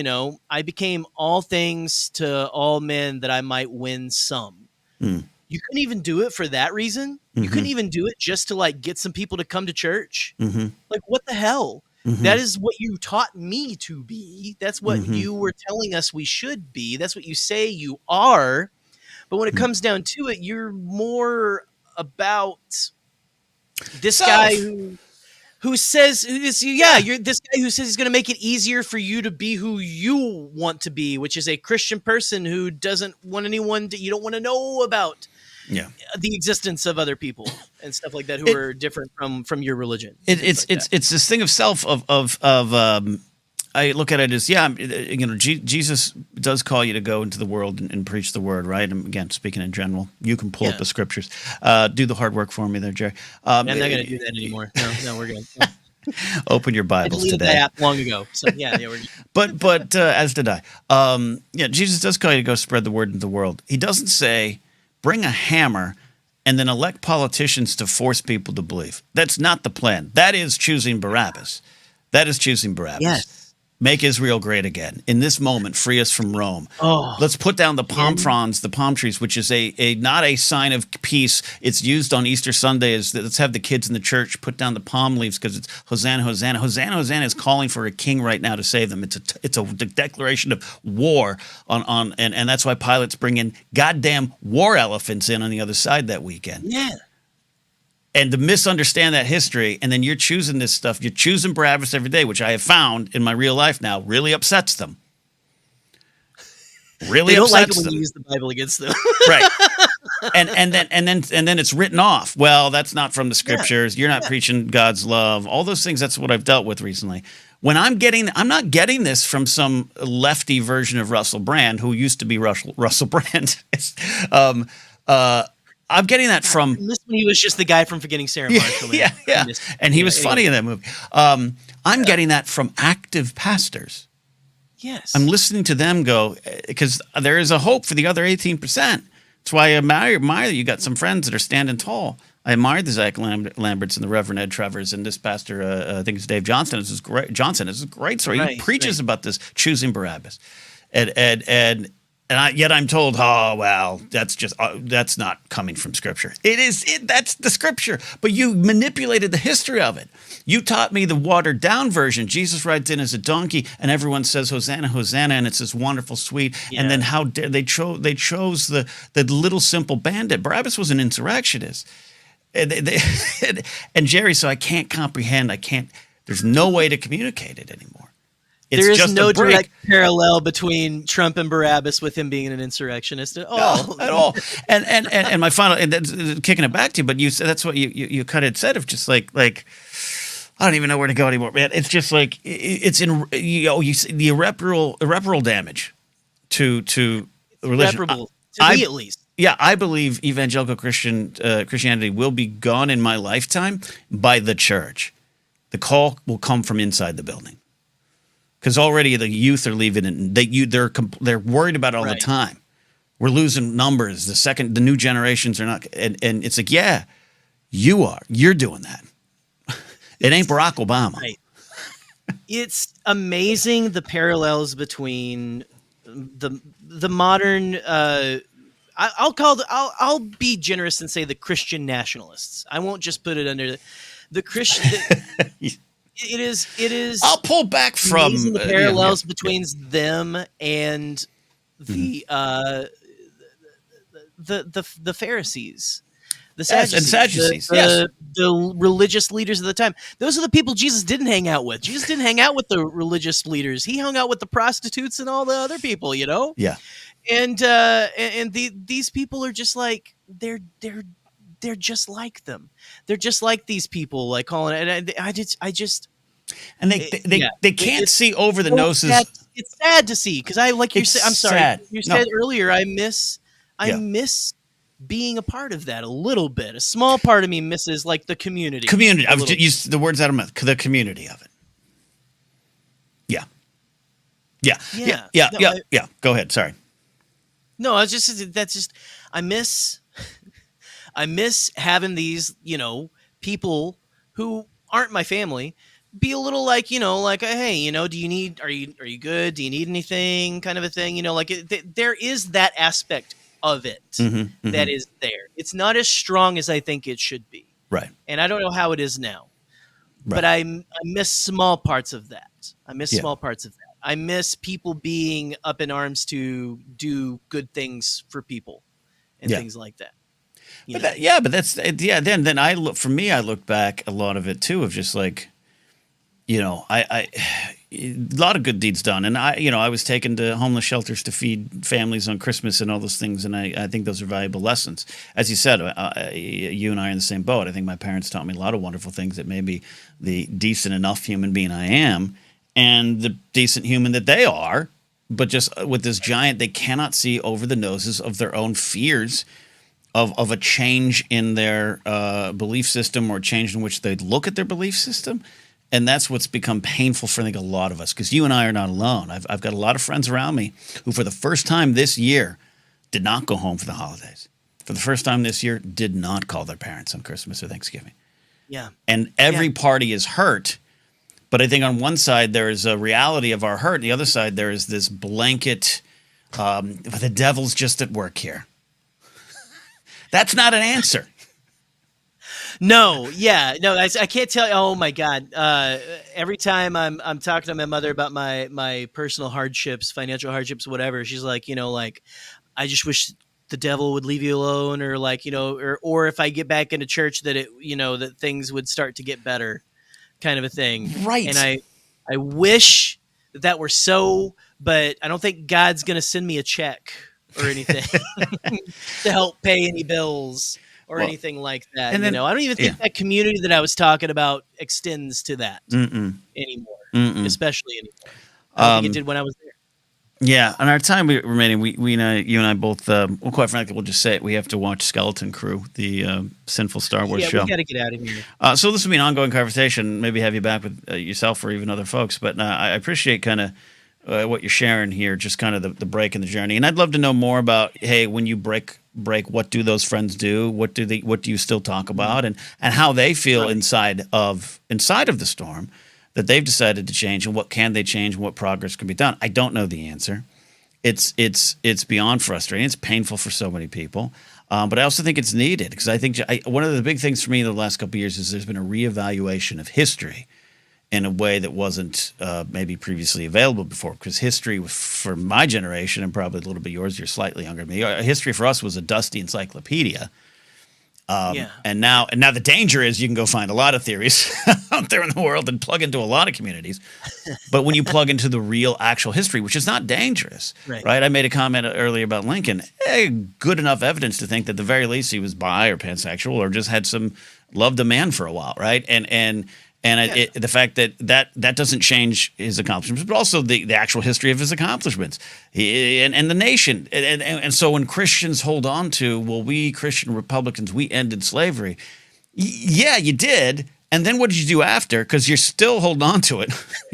I became all things to all men that I might win some. You couldn't even do it for that reason. You couldn't even do it just to like get some people to come to church. Like, what the hell? That is what you taught me to be. That's what you were telling us we should be. That's what you say you are. But when it comes down to it, you're more about this guy who says, you're this guy who says he's going to make it easier for you to be who you want to be, which is a Christian person who doesn't want anyone you don't want to know about the existence of other people and stuff like that who are different from your religion. It's this thing of self I look at it as, Jesus does call you to go into the world and preach the word, right? And again, speaking in general, you can pull up the scriptures. Do the hard work for me there, Jerry. I'm not going to do that anymore. No, we're good. Open your Bibles I deleted today. that app long ago. So yeah, we're good. But as did I. Jesus does call you to go spread the word into the world. He doesn't say, bring a hammer and then elect politicians to force people to believe. That's not the plan. That is choosing Barabbas. Yes. Make Israel great again. In this moment, free us from Rome. Oh, Let's put down the palm fronds, the palm trees, which is a not a sign of peace. It's used on Easter Sunday as let's have the kids in the church put down the palm leaves because it's Hosanna, Hosanna. Hosanna, Hosanna is calling for a king right now to save them. It's a declaration of war and that's why Pilate's bringing goddamn war elephants in on the other side that weekend. Yeah. And to misunderstand that history, and then you're choosing this stuff, you're choosing Barabbas every day, which I have found in my real life now really upsets them. Really they don't upsets like it when them. you use the Bible against them. Right. And then it's written off. Well, that's not from the scriptures. You're not preaching God's love. All those things. That's what I've dealt with recently. When I'm not getting this from some lefty version of Russell Brand, who used to be Russell Brand. I'm getting that from. This when he was just the guy from Forgetting Sarah Marshall. Yeah. And he was funny in that movie. I'm getting that from active pastors. Yes. I'm listening to them go, because there is a hope for the other 18%. That's why I admire you got some friends that are standing tall. I admired the Zach Lamberts and the Reverend Ed Travers and this pastor, I think it's Dave Johnson. This is great. Johnson, this is a great story. He preaches about this, choosing Barabbas. Yet I'm told, oh, well, that's not coming from Scripture. That's the Scripture. But you manipulated the history of it. You taught me the watered-down version. Jesus rides in as a donkey, and everyone says, Hosanna, Hosanna, and it's this wonderful, sweet. Yeah. And then how dare they chose the little simple bandit. Barabbas was an insurrectionist. And Jerry, so I can't comprehend. There's no way to communicate it anymore. There is no direct parallel between Trump and Barabas with him being an insurrectionist at all. No, at all. And my final, and that's kicking it back to you, but you said that's what you kind of said of just like I don't even know where to go anymore, man. It's just like it's in you see the irreparable damage to religion. Irreparable to me at least. Yeah, I believe evangelical Christianity will be gone in my lifetime by the church. The call will come from inside the building. Because already the youth are leaving, and they're worried about it all the time. We're losing numbers. The new generations are not, and it's like, yeah, you are. You're doing that. It ain't Barack Obama. Right. It's amazing the parallels between the modern. I'll be generous and say the Christian nationalists. I won't just put it under the Christian. It is. I'll pull back from the parallels between them and the Pharisees, the Sadducees, the religious leaders of the time. Those are the people Jesus didn't hang out with. Jesus didn't hang out with the religious leaders. He hung out with the prostitutes and all the other people. Yeah. And these people are just like they're just like them. They're just like these people, like calling it. And I just. And they can't see over the noses. It's sad to see because I'm sorry. Sad. You said earlier I miss being a part of that a little bit. A small part of me misses like the community. I was used the words out of my mouth. The community of it. Yeah. Go ahead. Sorry. No, I miss having these, people who aren't my family be a little like, hey, are you good? Do you need anything? Kind of a thing, there is that aspect of it that is there. It's not as strong as I think it should be. Right. And I don't know how it is now, but I miss small parts of that. I miss people being up in arms to do good things for people and things like that. Then I look back a lot of it too of just like, I a lot of good deeds done, and I was taken to homeless shelters to feed families on Christmas and all those things, and I think those are valuable lessons. As you said, you and I are in the same boat. I think my parents taught me a lot of wonderful things that maybe the decent enough human being I am and the decent human that they are, but just with this giant, they cannot see over the noses of their own fears of a change in their belief system or a change in which they look at their belief system. And that's what's become painful for, I think, a lot of us, because you and I are not alone. I've got a lot of friends around me who, for the first time this year, did not go home for the holidays. For the first time this year, did not call their parents on Christmas or Thanksgiving. Yeah. And every party is hurt. But I think on one side, there is a reality of our hurt. On the other side, there is this blanket, the devil's just at work here. That's not an answer. No, yeah, no, I can't tell you. Oh my God! Every time I'm talking to my mother about my personal hardships, financial hardships, whatever, she's like, like, I just wish the devil would leave you alone, or like, or if I get back into church, that that things would start to get better, kind of a thing. Right. And I wish that were so, but I don't think God's gonna send me a check or anything to help pay any bills or anything like that. And then, I don't even think that community that I was talking about extends to that anymore, especially anymore. I don't think it did when I was there. Yeah, on our time remaining, you and I both, well, quite frankly, we'll just say it. We have to watch Skeleton Crew, the sinful Star Wars show. Yeah, we got to get out of here. So this will be an ongoing conversation. Maybe have you back with yourself or even other folks. But I appreciate kind of what you're sharing here, just kind of the break in the journey. And I'd love to know more about, hey, when you break, what do those friends do? What do you still talk about, and how they feel inside of the storm that they've decided to change, and what can they change, and what progress can be done. I don't know the answer. It's beyond frustrating. It's painful for so many people, but I also think it's needed, because I think one of the big things for me in the last couple of years is there's been a reevaluation of history in a way that wasn't maybe previously available before. Because history for my generation, and probably a little bit yours, you're slightly younger than me, history for us was a dusty encyclopedia. And now the danger is you can go find a lot of theories out there in the world and plug into a lot of communities. But when you plug into the real actual history, which is not dangerous, right? I made a comment earlier about Lincoln. Good enough evidence to think that at the very least he was bi or pansexual, or just had loved a man for a while, right? And the fact that doesn't change his accomplishments, but also the actual history of his accomplishments and the nation. And so when Christians hold on to, well, we Christian Republicans, we ended slavery. Yeah, you did. And then what did you do after? Because you're still holding on to it.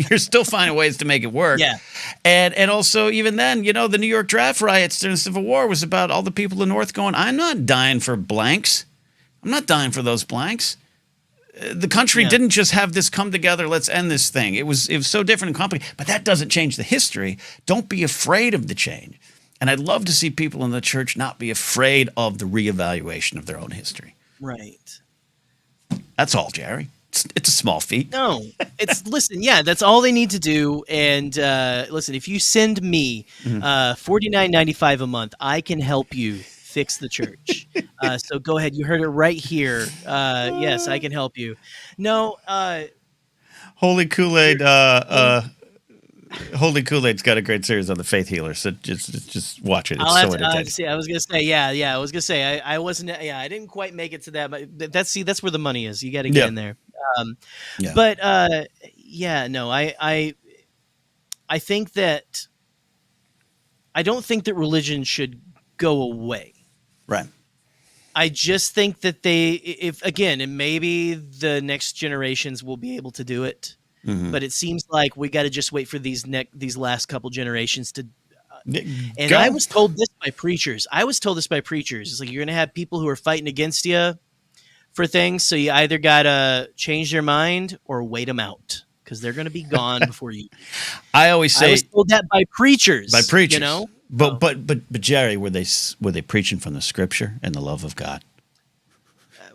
You're still finding ways to make it work. Yeah. And also, even then, the New York draft riots during the Civil War was about all the people in the North going, I'm not dying for blanks. I'm not dying for those blanks. The country didn't just have this come together, let's end this thing. It was so different and complicated. But that doesn't change the history. Don't be afraid of the change. And I'd love to see people in the church not be afraid of the reevaluation of their own history. Right. That's all, Gerry. It's a small feat. No, listen, that's all they need to do. And listen, if you send me $49.95 a month, I can help you fix the church. So go ahead. You heard it right here. Yes, I can help you. No. Holy Kool-Aid. Holy Kool-Aid's got a great series on the faith healer. So just watch it. It's so entertaining. I was gonna say, I was gonna say, I wasn't. Yeah, I didn't quite make it to that, but that's where the money is. You got to get in there. But no, I think that I don't think that religion should go away. Right. I just think that and maybe the next generations will be able to do it, but it seems like we got to just wait for these last couple generations to. And I was told this by preachers. It's like, you're going to have people who are fighting against you for things, so you either got to change their mind or wait them out, because they're going to be gone before you. I always say, I was told that by preachers. But Gerry, were they preaching from the Scripture and the love of God?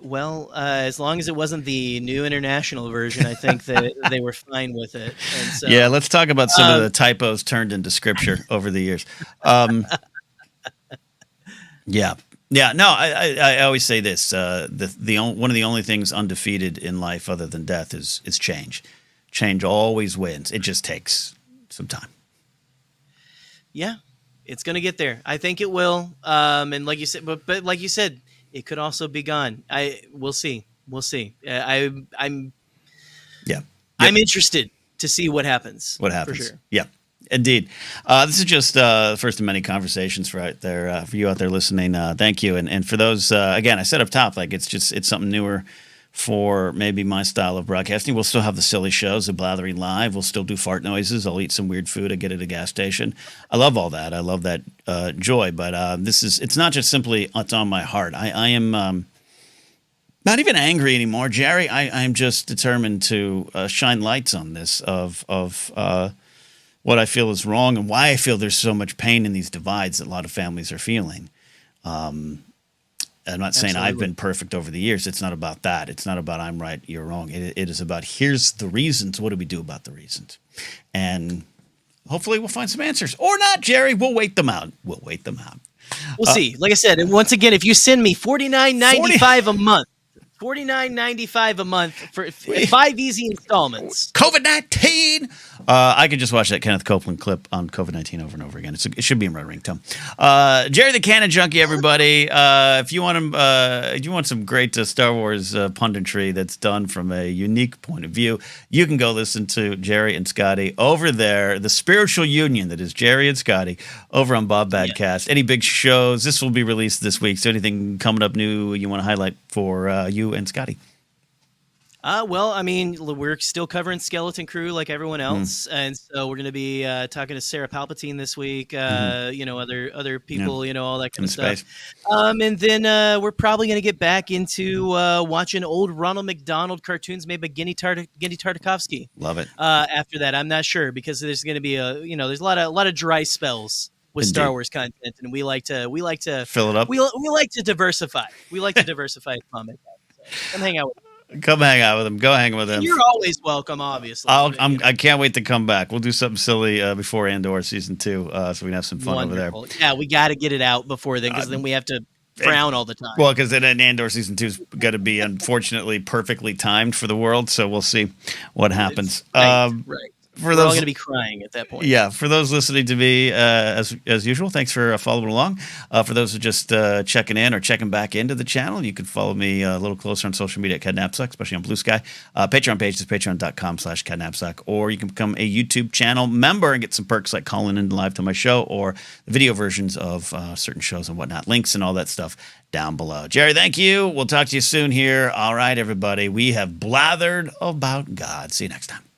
Well, as long as it wasn't the New International Version, I think that they were fine with it. And so, let's talk about some of the typos turned into Scripture over the years. No, I always say this: one of the only things undefeated in life, other than death, is change. Change always wins. It just takes some time. Yeah. It's going to get there. I think it will. And like you said, but like you said, it could also be gone. We'll see. I'm interested to see what happens. What happens? For sure. Yeah, indeed. This is just first of many conversations for out there for you out there listening. Thank you, and for those again, I said up top, like it's something newer for maybe my style of broadcasting. We'll still have the silly shows, the Blathering Live. We'll still do fart noises. I'll eat some weird food I get at a gas station. I love all that. I love that joy. But it's not just simply it's on my heart. I am not even angry anymore, Gerry. I'm just determined to shine lights on this of what I feel is wrong and why I feel there's so much pain in these divides that a lot of families are feeling. I'm not saying I've been perfect over the years. It's not about that. It's not about I'm right, you're wrong. It is about here's the reasons. What do we do about the reasons? And hopefully we'll find some answers. Or not, Gerry. We'll wait them out. We'll see. Like I said, and once again, if you send me $49.95 a month, $49.95 a month for 5 easy installments. COVID-19. I could just watch that Kenneth Copeland clip on COVID-19 over and over again. It should be in my ringtone. Gerry the Canon Junkie, everybody. If you want some great Star Wars punditry that's done from a unique point of view, you can go listen to Gerry and Scotty over there. The spiritual union that is Gerry and Scotty over on Bob Badcast. Any big shows? This will be released this week. So anything coming up new you want to highlight for you and Scotty? Well, I mean, we're still covering Skeleton Crew like everyone else, and so we're going to be talking to Sarah Palpatine this week. Other people, all that kind of stuff. And then we're probably going to get back into watching old Ronald McDonald cartoons made by Gendy Tartakovsky. Love it. After that, I'm not sure because there's going to be there's a lot of dry spells with Star Wars content, and we like to fill it up. We like to diversify. We like to diversify comic. So come hang out with us. Come hang out with him. Go hang with him. You're always welcome, obviously. I can't wait to come back. We'll do something silly before Andor season 2, so we can have some fun over there. Yeah, we got to get it out before then, because then we have to frown all the time. Well, because then Andor season 2's got to be unfortunately perfectly timed for the world. So we'll see what happens. Right. We're all going to be crying at that point. Yeah, for those listening to me, as usual, thanks for following along. For those who are just checking in or checking back into the channel, you can follow me a little closer on social media at Ken Napzok, especially on Blue Sky. Patreon page is patreon.com/Ken Napzok, or you can become a YouTube channel member and get some perks like calling in live to my show or video versions of certain shows and whatnot. Links and all that stuff down below. Gerry, thank you. We'll talk to you soon here. All right, everybody. We have blathered about God. See you next time.